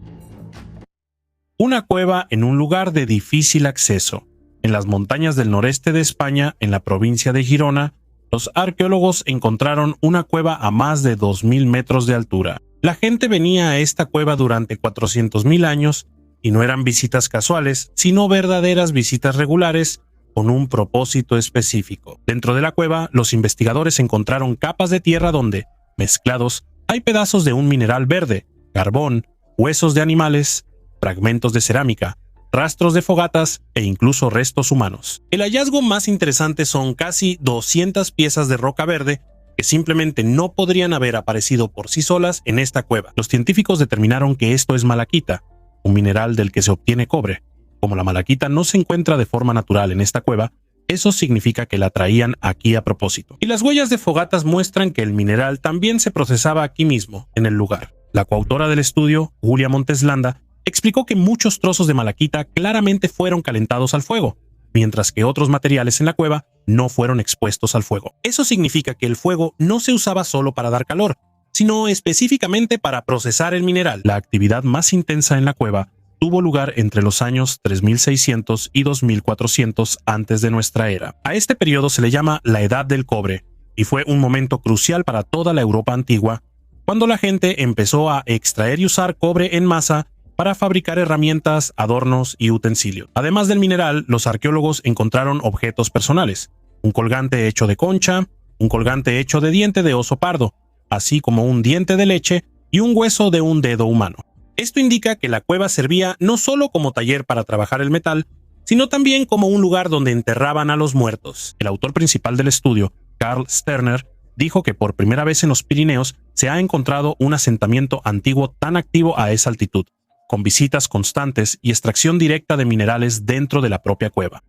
Una cueva en un lugar de difícil acceso. En las montañas del noreste de España, en la provincia de Girona, los arqueólogos encontraron una cueva a más de 2.000 metros de altura. La gente venía a esta cueva durante 400.000 años y no eran visitas casuales, sino verdaderas visitas regulares con un propósito específico. Dentro de la cueva, los investigadores encontraron capas de tierra donde, mezclados, hay pedazos de un mineral verde, carbón, huesos de animales, fragmentos de cerámica, rastros de fogatas e incluso restos humanos. El hallazgo más interesante son casi 200 piezas de roca verde que simplemente no podrían haber aparecido por sí solas en esta cueva. Los científicos determinaron que esto es malaquita, un mineral del que se obtiene cobre. Como la malaquita no se encuentra de forma natural en esta cueva, eso significa que la traían aquí a propósito. Y las huellas de fogatas muestran que el mineral también se procesaba aquí mismo, en el lugar. La coautora del estudio, Julia Monteslanda, explicó que muchos trozos de malaquita claramente fueron calentados al fuego, mientras que otros materiales en la cueva no fueron expuestos al fuego. Eso significa que el fuego no se usaba solo para dar calor, sino específicamente para procesar el mineral. La actividad más intensa en la cueva tuvo lugar entre los años 3600 y 2400 antes de nuestra era. A este periodo se le llama la Edad del Cobre, y fue un momento crucial para toda la Europa antigua, cuando la gente empezó a extraer y usar cobre en masa para fabricar herramientas, adornos y utensilios. Además del mineral, los arqueólogos encontraron objetos personales, un colgante hecho de concha, un colgante hecho de diente de oso pardo, así como un diente de leche y un hueso de un dedo humano. Esto indica que la cueva servía no solo como taller para trabajar el metal, sino también como un lugar donde enterraban a los muertos. El autor principal del estudio, Carl Sterner, dijo que por primera vez en los Pirineos se ha encontrado un asentamiento antiguo tan activo a esa altitud, con visitas constantes y extracción directa de minerales dentro de la propia cueva.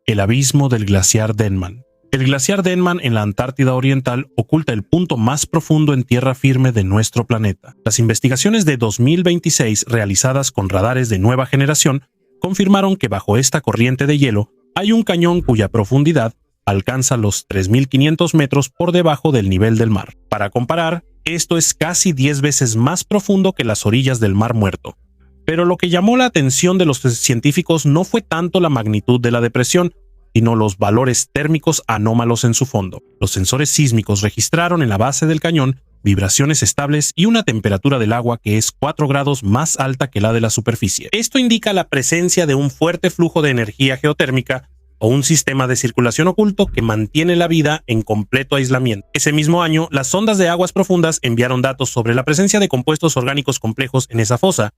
El abismo del glaciar Denman. El glaciar Denman en la Antártida Oriental oculta el punto más profundo en tierra firme de nuestro planeta. Las investigaciones de 2026 realizadas con radares de nueva generación confirmaron que bajo esta corriente de hielo hay un cañón cuya profundidad alcanza los 3.500 metros por debajo del nivel del mar. Para comparar, esto es casi 10 veces más profundo que las orillas del Mar Muerto. Pero lo que llamó la atención de los científicos no fue tanto la magnitud de la depresión, sino los valores térmicos anómalos en su fondo. Los sensores sísmicos registraron en la base del cañón vibraciones estables y una temperatura del agua que es 4 grados más alta que la de la superficie. Esto indica la presencia de un fuerte flujo de energía geotérmica o un sistema de circulación oculto que mantiene la vida en completo aislamiento. Ese mismo año, las sondas de aguas profundas enviaron datos sobre la presencia de compuestos orgánicos complejos en esa fosa,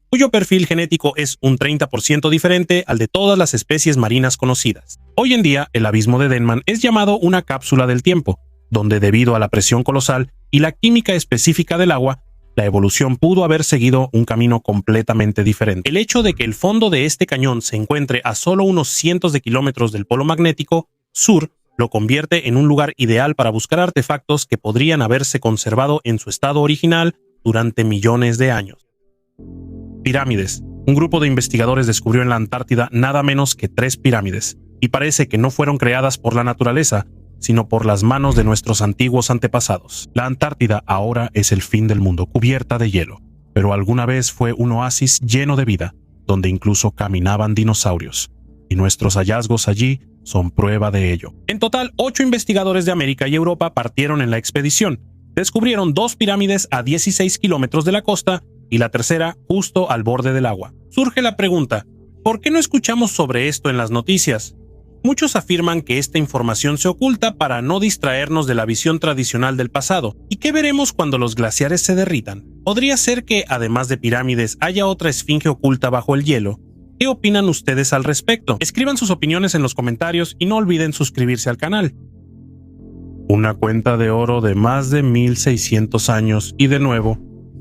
cuyo perfil genético es un 30% diferente al de todas las especies marinas conocidas. Hoy en día, el abismo de Denman es llamado una cápsula del tiempo, donde debido a la presión colosal y la química específica del agua, la evolución pudo haber seguido un camino completamente diferente. El hecho de que el fondo de este cañón se encuentre a solo unos cientos de kilómetros del polo magnético sur lo convierte en un lugar ideal para buscar artefactos que podrían haberse conservado en su estado original durante millones de años. Pirámides. Un grupo de investigadores descubrió en la Antártida nada menos que 3 pirámides, y parece que no fueron creadas por la naturaleza, sino por las manos de nuestros antiguos antepasados. La Antártida ahora es el fin del mundo, cubierta de hielo, pero alguna vez fue un oasis lleno de vida, donde incluso caminaban dinosaurios, y nuestros hallazgos allí son prueba de ello. En total, 8 investigadores de América y Europa partieron en la expedición. Descubrieron 2 pirámides a 16 kilómetros de la costa y la tercera justo al borde del agua. Surge la pregunta, ¿por qué no escuchamos sobre esto en las noticias? Muchos afirman que esta información se oculta para no distraernos de la visión tradicional del pasado. ¿Y qué veremos cuando los glaciares se derritan? ¿Podría ser que, además de pirámides, haya otra esfinge oculta bajo el hielo? ¿Qué opinan ustedes al respecto? Escriban sus opiniones en los comentarios y no olviden suscribirse al canal. Una cuenta de oro de más de 1600 años y de nuevo,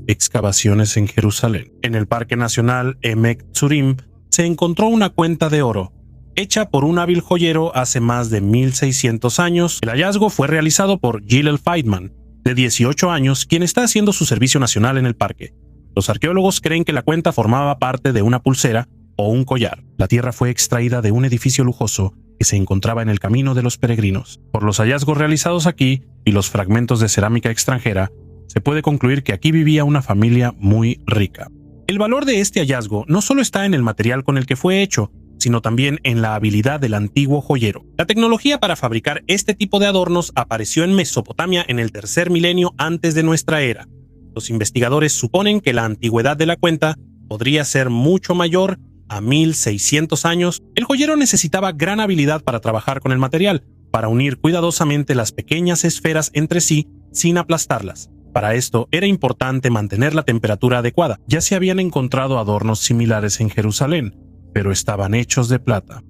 excavaciones en Jerusalén. En el Parque Nacional Emek Tzurim se encontró una cuenta de oro, hecha por un hábil joyero hace más de 1600 años. El hallazgo fue realizado por Gilel Feidman, de 18 años, quien está haciendo su servicio nacional en el parque. Los arqueólogos creen que la cuenta formaba parte de una pulsera o un collar. La tierra fue extraída de un edificio lujoso que se encontraba en el camino de los peregrinos. Por los hallazgos realizados aquí y los fragmentos de cerámica extranjera, se puede concluir que aquí vivía una familia muy rica. El valor de este hallazgo no solo está en el material con el que fue hecho, sino también en la habilidad del antiguo joyero. La tecnología para fabricar este tipo de adornos apareció en Mesopotamia en el tercer milenio antes de nuestra era. Los investigadores suponen que la antigüedad de la cuenta podría ser mucho mayor a 1600 años. El joyero necesitaba gran habilidad para trabajar con el material, para unir cuidadosamente las pequeñas esferas entre sí sin aplastarlas. Para esto era importante mantener la temperatura adecuada. Ya se habían encontrado adornos similares en Jerusalén, pero estaban hechos de plata.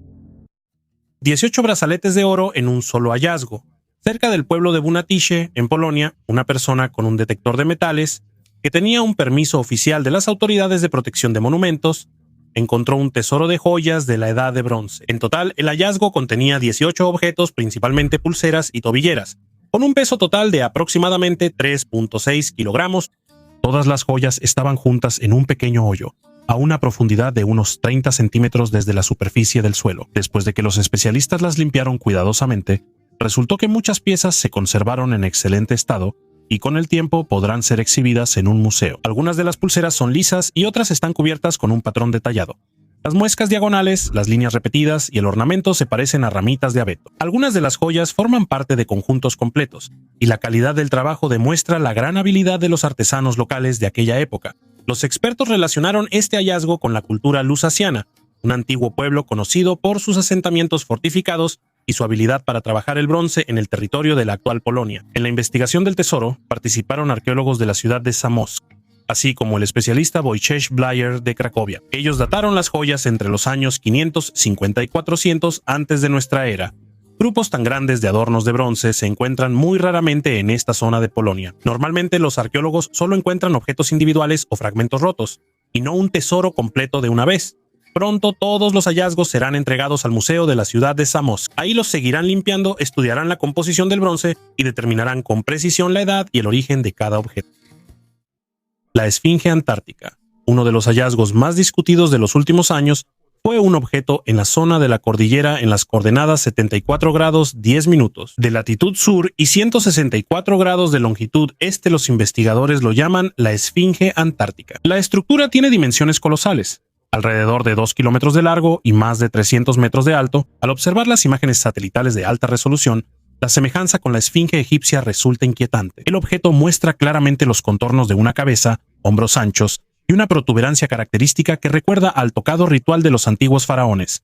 18 brazaletes de oro en un solo hallazgo. Cerca del pueblo de Bunatice, en Polonia, una persona con un detector de metales, que tenía un permiso oficial de las autoridades de protección de monumentos, encontró un tesoro de joyas de la edad de bronce. En total, el hallazgo contenía 18 objetos, principalmente pulseras y tobilleras, con un peso total de aproximadamente 3.6 kilogramos. Todas las joyas estaban juntas en un pequeño hoyo, a una profundidad de unos 30 centímetros desde la superficie del suelo. Después de que los especialistas las limpiaron cuidadosamente, resultó que muchas piezas se conservaron en excelente estado y con el tiempo podrán ser exhibidas en un museo. Algunas de las pulseras son lisas y otras están cubiertas con un patrón detallado. Las muescas diagonales, las líneas repetidas y el ornamento se parecen a ramitas de abeto. Algunas de las joyas forman parte de conjuntos completos, y la calidad del trabajo demuestra la gran habilidad de los artesanos locales de aquella época. Los expertos relacionaron este hallazgo con la cultura lusasiana, un antiguo pueblo conocido por sus asentamientos fortificados y su habilidad para trabajar el bronce en el territorio de la actual Polonia. En la investigación del tesoro participaron arqueólogos de la ciudad de Zamość, así como el especialista Wojciech Blayer de Cracovia. Ellos dataron las joyas entre los años 550 y 400 antes de nuestra era. Grupos tan grandes de adornos de bronce se encuentran muy raramente en esta zona de Polonia. Normalmente los arqueólogos solo encuentran objetos individuales o fragmentos rotos, y no un tesoro completo de una vez. Pronto todos los hallazgos serán entregados al museo de la ciudad de Zamość. Ahí los seguirán limpiando, estudiarán la composición del bronce y determinarán con precisión la edad y el origen de cada objeto. La Esfinge Antártica, uno de los hallazgos más discutidos de los últimos años, fue un objeto en la zona de la cordillera en las coordenadas 74 grados 10 minutos de latitud sur y 164 grados de longitud este. Los investigadores lo llaman la Esfinge Antártica. La estructura tiene dimensiones colosales, alrededor de 2 kilómetros de largo y más de 300 metros de alto. Al observar las imágenes satelitales de alta resolución, la semejanza con la esfinge egipcia resulta inquietante. El objeto muestra claramente los contornos de una cabeza, hombros anchos y una protuberancia característica que recuerda al tocado ritual de los antiguos faraones.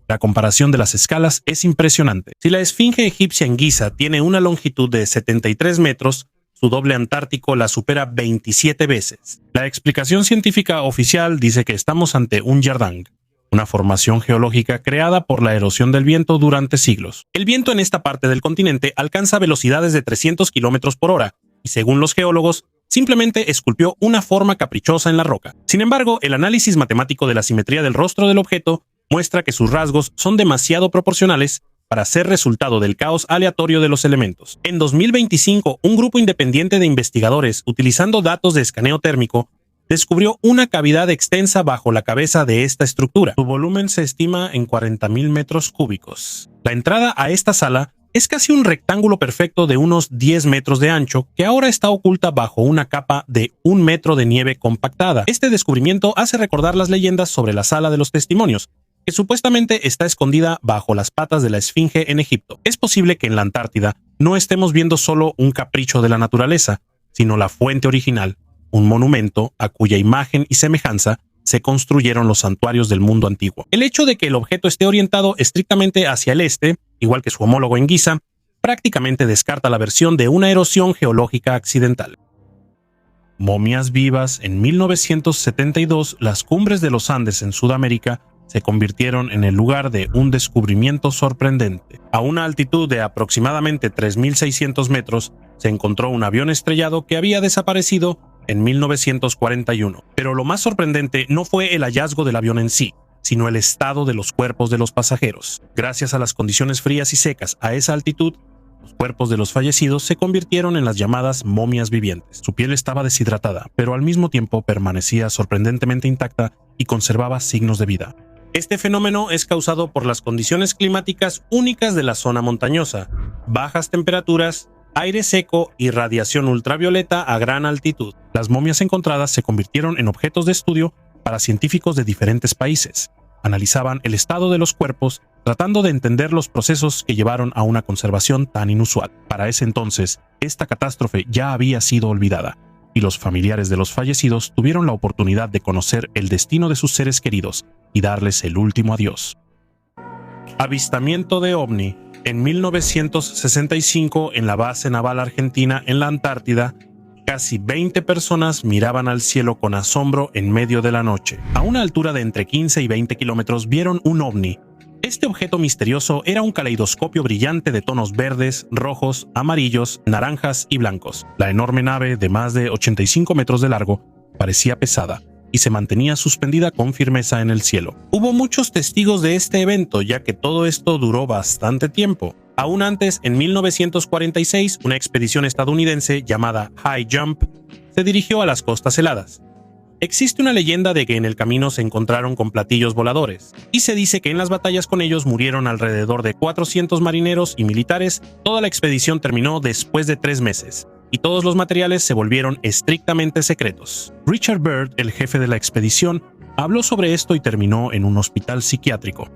La comparación de las escalas es impresionante. Si la esfinge egipcia en Giza tiene una longitud de 73 metros, su doble antártico la supera 27 veces. La explicación científica oficial dice que estamos ante un yardang, una formación geológica creada por la erosión del viento durante siglos. El viento en esta parte del continente alcanza velocidades de 300 km por hora, y según los geólogos, simplemente esculpió una forma caprichosa en la roca. Sin embargo, el análisis matemático de la simetría del rostro del objeto muestra que sus rasgos son demasiado proporcionales para ser resultado del caos aleatorio de los elementos. En 2025, un grupo independiente de investigadores, utilizando datos de escaneo térmico, descubrió una cavidad extensa bajo la cabeza de esta estructura. Su volumen se estima en 40.000 metros cúbicos. La entrada a esta sala es casi un rectángulo perfecto de unos 10 metros de ancho que ahora está oculta bajo una capa de 1 metro de nieve compactada. Este descubrimiento hace recordar las leyendas sobre la sala de los testimonios, que supuestamente está escondida bajo las patas de la Esfinge en Egipto. Es posible que en la Antártida no estemos viendo solo un capricho de la naturaleza, sino la fuente original, un monumento a cuya imagen y semejanza se construyeron los santuarios del mundo antiguo. El hecho de que el objeto esté orientado estrictamente hacia el este, igual que su homólogo en Giza, prácticamente descarta la versión de una erosión geológica accidental. Momias vivas. En 1972, las cumbres de los Andes en Sudamérica se convirtieron en el lugar de un descubrimiento sorprendente. A una altitud de aproximadamente 3.600 metros, se encontró un avión estrellado que había desaparecido en 1941. Pero lo más sorprendente no fue el hallazgo del avión en sí, sino el estado de los cuerpos de los pasajeros. Gracias a las condiciones frías y secas a esa altitud, los cuerpos de los fallecidos se convirtieron en las llamadas momias vivientes. Su piel estaba deshidratada, pero al mismo tiempo permanecía sorprendentemente intacta y conservaba signos de vida. Este fenómeno es causado por las condiciones climáticas únicas de la zona montañosa: bajas temperaturas, aire seco y radiación ultravioleta a gran altitud. Las momias encontradas se convirtieron en objetos de estudio para científicos de diferentes países. Analizaban el estado de los cuerpos, tratando de entender los procesos que llevaron a una conservación tan inusual. Para ese entonces, esta catástrofe ya había sido olvidada, y los familiares de los fallecidos tuvieron la oportunidad de conocer el destino de sus seres queridos y darles el último adiós. Avistamiento de ovni. En 1965, en la base naval argentina en la Antártida, casi 20 personas miraban al cielo con asombro en medio de la noche. A una altura de entre 15 y 20 kilómetros vieron un ovni. Este objeto misterioso era un caleidoscopio brillante de tonos verdes, rojos, amarillos, naranjas y blancos. La enorme nave, de más de 85 metros de largo, parecía pesada y se mantenía suspendida con firmeza en el cielo. Hubo muchos testigos de este evento, ya que todo esto duró bastante tiempo. Aún antes, en 1946, una expedición estadounidense llamada High Jump se dirigió a las costas heladas. Existe una leyenda de que en el camino se encontraron con platillos voladores, y se dice que en las batallas con ellos murieron alrededor de 400 marineros y militares. Toda la expedición terminó después de 3 meses. Y todos los materiales se volvieron estrictamente secretos. Richard Byrd, el jefe de la expedición, habló sobre esto y terminó en un hospital psiquiátrico.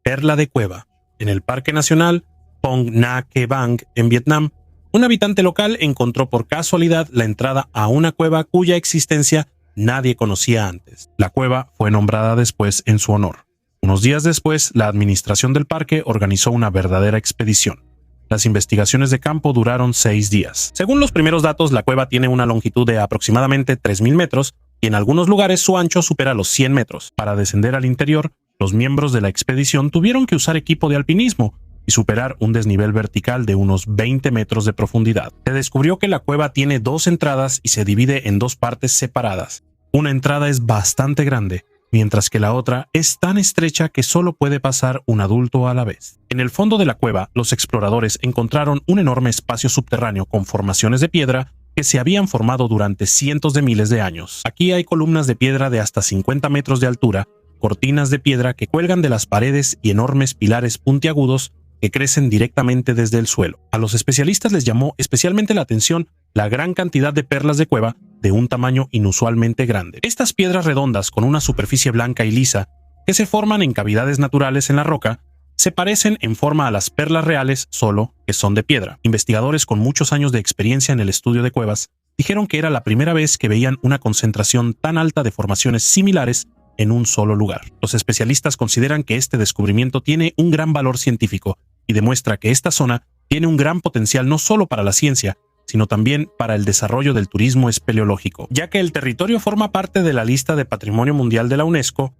Perla de cueva. En el Parque Nacional Phong Nha Ke Bang, en Vietnam, un habitante local encontró por casualidad la entrada a una cueva cuya existencia nadie conocía antes. La cueva fue nombrada después en su honor. Unos días después, la administración del parque organizó una verdadera expedición. Las investigaciones de campo duraron 6 días. Según los primeros datos, la cueva tiene una longitud de aproximadamente 3.000 metros y en algunos lugares su ancho supera los 100 metros. Para descender al interior, los miembros de la expedición tuvieron que usar equipo de alpinismo y superar un desnivel vertical de unos 20 metros de profundidad. Se descubrió que la cueva tiene 2 entradas y se divide en 2 partes separadas. Una entrada es bastante grande, mientras que la otra es tan estrecha que solo puede pasar un adulto a la vez. En el fondo de la cueva, los exploradores encontraron un enorme espacio subterráneo con formaciones de piedra que se habían formado durante cientos de miles de años. Aquí hay columnas de piedra de hasta 50 metros de altura, cortinas de piedra que cuelgan de las paredes y enormes pilares puntiagudos que crecen directamente desde el suelo. A los especialistas les llamó especialmente la atención la gran cantidad de perlas de cueva de un tamaño inusualmente grande. Estas piedras redondas con una superficie blanca y lisa, que se forman en cavidades naturales en la roca, se parecen en forma a las perlas reales, solo que son de piedra. Investigadores con muchos años de experiencia en el estudio de cuevas dijeron que era la primera vez que veían una concentración tan alta de formaciones similares en un solo lugar. Los especialistas consideran que este descubrimiento tiene un gran valor científico y demuestra que esta zona tiene un gran potencial no solo para la ciencia, sino también para el desarrollo del turismo espeleológico, ya que el territorio forma parte de la lista de Patrimonio Mundial de la UNESCO.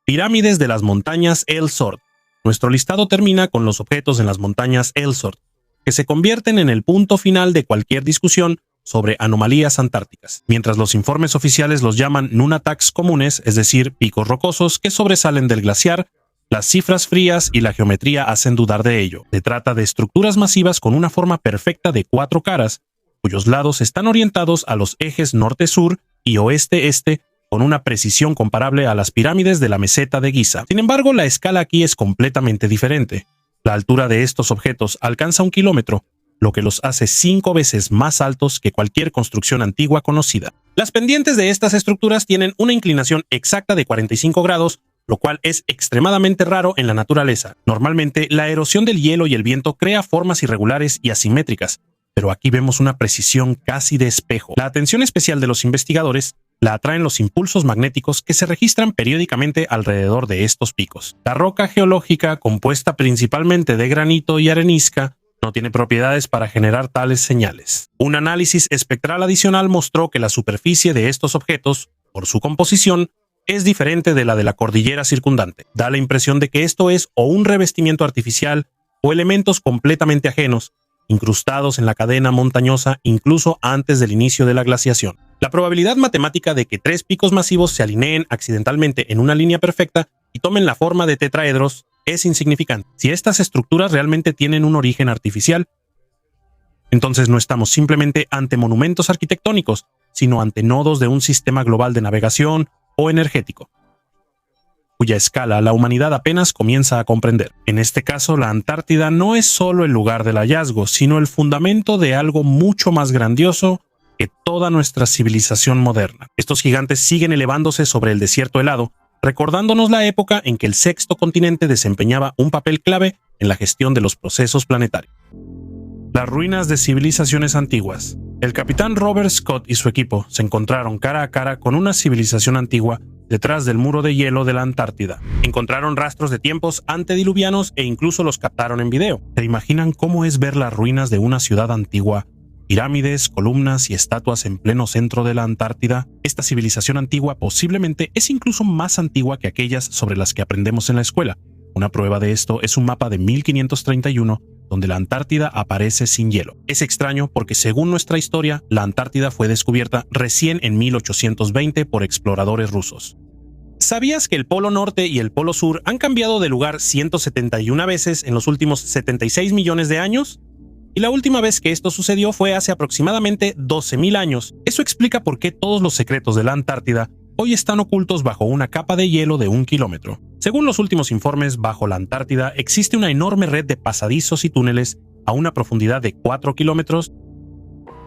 Pirámides de las montañas El Sord. Nuestro listado termina con los objetos en las montañas El Sord, que se convierten en el punto final de cualquier discusión sobre anomalías antárticas, mientras los informes oficiales los llaman nunataks comunes, es decir, picos rocosos que sobresalen del glaciar. Las cifras frías y la geometría hacen dudar de ello. Se trata de estructuras masivas con una forma perfecta de 4 caras, cuyos lados están orientados a los ejes norte-sur y oeste-este con una precisión comparable a las pirámides de la meseta de Giza. Sin embargo, la escala aquí es completamente diferente. La altura de estos objetos alcanza 1 kilómetro, lo que los hace 5 veces más altos que cualquier construcción antigua conocida. Las pendientes de estas estructuras tienen una inclinación exacta de 45 grados, lo cual es extremadamente raro en la naturaleza. Normalmente, la erosión del hielo y el viento crea formas irregulares y asimétricas, pero aquí vemos una precisión casi de espejo. La atención especial de los investigadores la atraen los impulsos magnéticos que se registran periódicamente alrededor de estos picos. La roca geológica, compuesta principalmente de granito y arenisca, no tiene propiedades para generar tales señales. Un análisis espectral adicional mostró que la superficie de estos objetos, por su composición, es diferente de la de la cordillera circundante. Da la impresión de que esto es o un revestimiento artificial o elementos completamente ajenos, incrustados en la cadena montañosa incluso antes del inicio de la glaciación. La probabilidad matemática de que 3 picos masivos se alineen accidentalmente en una línea perfecta y tomen la forma de tetraedros es insignificante. Si estas estructuras realmente tienen un origen artificial, entonces no estamos simplemente ante monumentos arquitectónicos, sino ante nodos de un sistema global de navegación o energético, cuya escala la humanidad apenas comienza a comprender. En este caso, la Antártida no es solo el lugar del hallazgo, sino el fundamento de algo mucho más grandioso que toda nuestra civilización moderna. Estos gigantes siguen elevándose sobre el desierto helado, recordándonos la época en que el sexto continente desempeñaba un papel clave en la gestión de los procesos planetarios. Las ruinas de civilizaciones antiguas. El capitán Robert Scott y su equipo se encontraron cara a cara con una civilización antigua detrás del muro de hielo de la Antártida. Encontraron rastros de tiempos antediluvianos e incluso los captaron en video. ¿Se imaginan cómo es ver las ruinas de una ciudad antigua? Pirámides, columnas y estatuas en pleno centro de la Antártida. Esta civilización antigua posiblemente es incluso más antigua que aquellas sobre las que aprendemos en la escuela. Una prueba de esto es un mapa de 1531 donde la Antártida aparece sin hielo. Es extraño porque según nuestra historia, la Antártida fue descubierta recién en 1820 por exploradores rusos. ¿Sabías que el Polo Norte y el Polo Sur han cambiado de lugar 171 veces en los últimos 76 millones de años? Y la última vez que esto sucedió fue hace aproximadamente 12.000 años. Eso explica por qué todos los secretos de la Antártida hoy están ocultos bajo una capa de hielo de 1 kilómetro. Según los últimos informes, bajo la Antártida existe una enorme red de pasadizos y túneles a una profundidad de 4 kilómetros.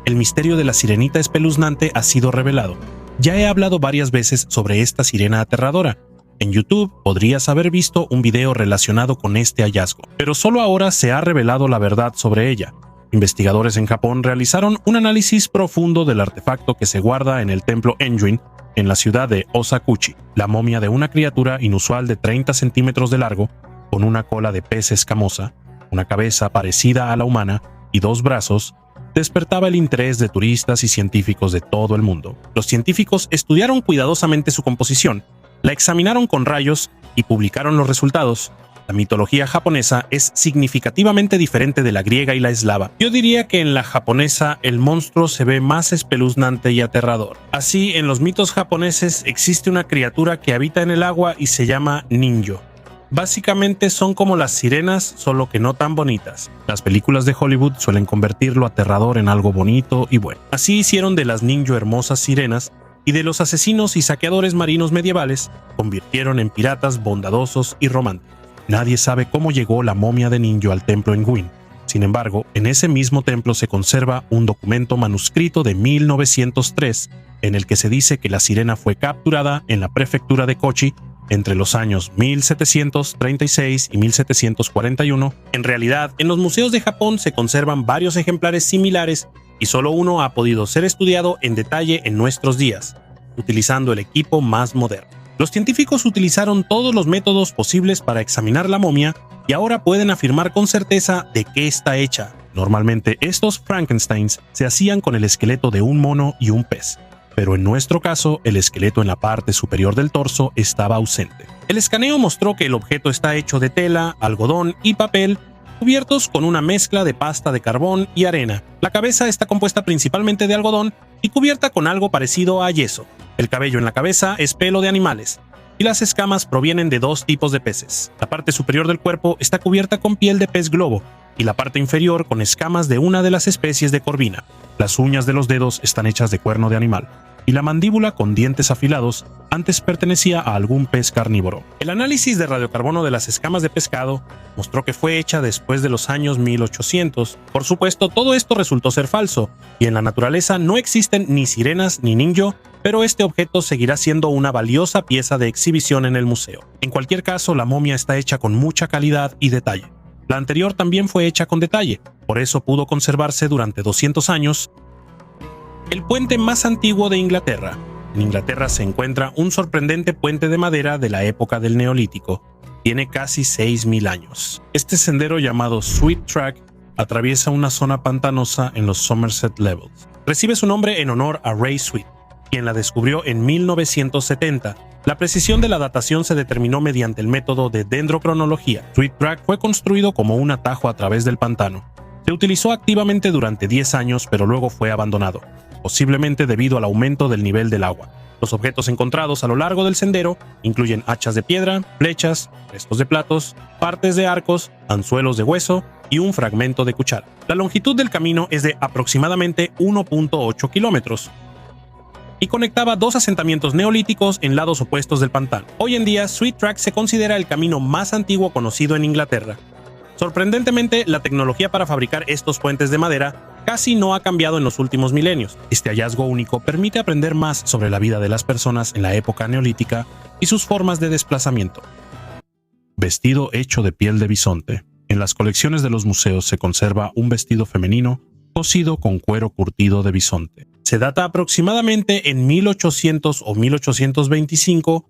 El misterio de la sirenita espeluznante ha sido revelado. Ya he hablado varias veces sobre esta sirena aterradora. En YouTube podrías haber visto un video relacionado con este hallazgo, pero solo ahora se ha revelado la verdad sobre ella. Investigadores en Japón realizaron un análisis profundo del artefacto que se guarda en el templo Enjuin, en la ciudad de Osakuchi, la momia de una criatura inusual de 30 centímetros de largo, con una cola de pez escamosa, una cabeza parecida a la humana y 2 brazos, despertaba el interés de turistas y científicos de todo el mundo. Los científicos estudiaron cuidadosamente su composición, la examinaron con rayos y publicaron los resultados. La mitología japonesa es significativamente diferente de la griega y la eslava. Yo diría que en la japonesa el monstruo se ve más espeluznante y aterrador. Así, en los mitos japoneses existe una criatura que habita en el agua y se llama Ninjo. Básicamente son como las sirenas, solo que no tan bonitas. Las películas de Hollywood suelen convertir lo aterrador en algo bonito y bueno. Así hicieron de las Ninjo hermosas sirenas, y de los asesinos y saqueadores marinos medievales convirtieron en piratas bondadosos y románticos. Nadie sabe cómo llegó la momia de Ninjo al templo en Guin. Sin embargo, en ese mismo templo se conserva un documento manuscrito de 1903 en el que se dice que la sirena fue capturada en la prefectura de Kochi entre los años 1736 y 1741. En realidad, en los museos de Japón se conservan varios ejemplares similares y solo uno ha podido ser estudiado en detalle en nuestros días, utilizando el equipo más moderno. Los científicos utilizaron todos los métodos posibles para examinar la momia y ahora pueden afirmar con certeza de qué está hecha. Normalmente estos Frankensteins se hacían con el esqueleto de un mono y un pez, pero en nuestro caso el esqueleto en la parte superior del torso estaba ausente. El escaneo mostró que el objeto está hecho de tela, algodón y papel cubiertos con una mezcla de pasta de carbón y arena. La cabeza está compuesta principalmente de algodón y cubierta con algo parecido a yeso. El cabello en la cabeza es pelo de animales, y las escamas provienen de dos tipos de peces. La parte superior del cuerpo está cubierta con piel de pez globo, y la parte inferior con escamas de una de las especies de corvina. Las uñas de los dedos están hechas de cuerno de animal, y la mandíbula con dientes afilados antes pertenecía a algún pez carnívoro. El análisis de radiocarbono de las escamas de pescado mostró que fue hecha después de los años 1800. Por supuesto, todo esto resultó ser falso, y en la naturaleza no existen ni sirenas ni ninjo, pero este objeto seguirá siendo una valiosa pieza de exhibición en el museo. En cualquier caso, la momia está hecha con mucha calidad y detalle. La anterior también fue hecha con detalle, por eso pudo conservarse durante 200 años. El puente más antiguo de Inglaterra. En Inglaterra se encuentra un sorprendente puente de madera de la época del Neolítico. Tiene casi 6.000 años. Este sendero llamado Sweet Track atraviesa una zona pantanosa en los Somerset Levels. Recibe su nombre en honor a Ray Sweet, quien la descubrió en 1970. La precisión de la datación se determinó mediante el método de dendrocronología. Sweet Track fue construido como un atajo a través del pantano. Se utilizó activamente durante 10 años, pero luego fue abandonado, posiblemente debido al aumento del nivel del agua. Los objetos encontrados a lo largo del sendero incluyen hachas de piedra, flechas, restos de platos, partes de arcos, anzuelos de hueso y un fragmento de cuchara. La longitud del camino es de aproximadamente 1.8 kilómetros y conectaba dos asentamientos neolíticos en lados opuestos del pantano. Hoy en día, Sweet Track se considera el camino más antiguo conocido en Inglaterra. Sorprendentemente, la tecnología para fabricar estos puentes de madera casi no ha cambiado en los últimos milenios. Este hallazgo único permite aprender más sobre la vida de las personas en la época neolítica y sus formas de desplazamiento. Vestido hecho de piel de bisonte. En las colecciones de los museos se conserva un vestido femenino cosido con cuero curtido de bisonte. Se data aproximadamente en 1800 o 1825.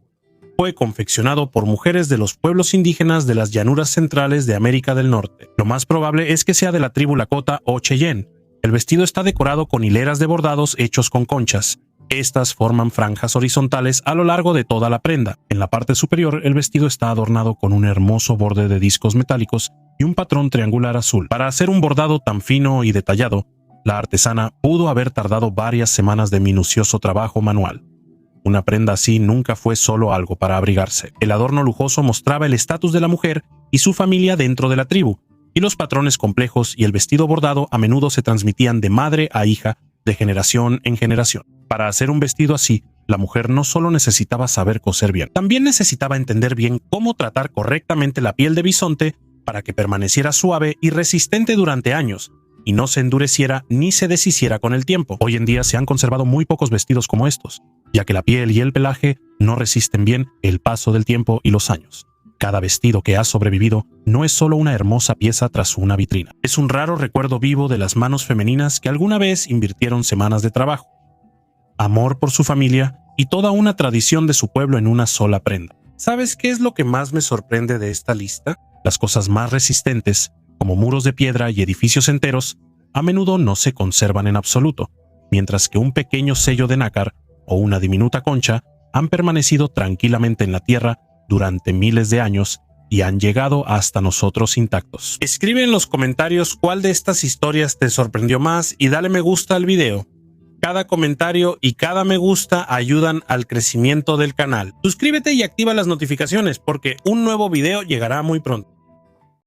Fue confeccionado por mujeres de los pueblos indígenas de las llanuras centrales de América del Norte. Lo más probable es que sea de la tribu Lakota o Cheyenne. El vestido está decorado con hileras de bordados hechos con conchas. Estas forman franjas horizontales a lo largo de toda la prenda. En la parte superior, el vestido está adornado con un hermoso borde de discos metálicos y un patrón triangular azul. Para hacer un bordado tan fino y detallado, la artesana pudo haber tardado varias semanas de minucioso trabajo manual. Una prenda así nunca fue solo algo para abrigarse. El adorno lujoso mostraba el estatus de la mujer y su familia dentro de la tribu, y los patrones complejos y el vestido bordado a menudo se transmitían de madre a hija, de generación en generación. Para hacer un vestido así, la mujer no solo necesitaba saber coser bien, también necesitaba entender bien cómo tratar correctamente la piel de bisonte para que permaneciera suave y resistente durante años, y no se endureciera ni se deshiciera con el tiempo. Hoy en día se han conservado muy pocos vestidos como estos, ya que la piel y el pelaje no resisten bien el paso del tiempo y los años. Cada vestido que ha sobrevivido no es solo una hermosa pieza tras una vitrina. Es un raro recuerdo vivo de las manos femeninas que alguna vez invirtieron semanas de trabajo, amor por su familia y toda una tradición de su pueblo en una sola prenda. ¿Sabes qué es lo que más me sorprende de esta lista? Las cosas más resistentes, como muros de piedra y edificios enteros, a menudo no se conservan en absoluto, mientras que un pequeño sello de nácar o una diminuta concha han permanecido tranquilamente en la tierra durante miles de años y han llegado hasta nosotros intactos. Escribe en los comentarios cuál de estas historias te sorprendió más y dale me gusta al video. Cada comentario y cada me gusta ayudan al crecimiento del canal. Suscríbete y activa las notificaciones porque un nuevo video llegará muy pronto.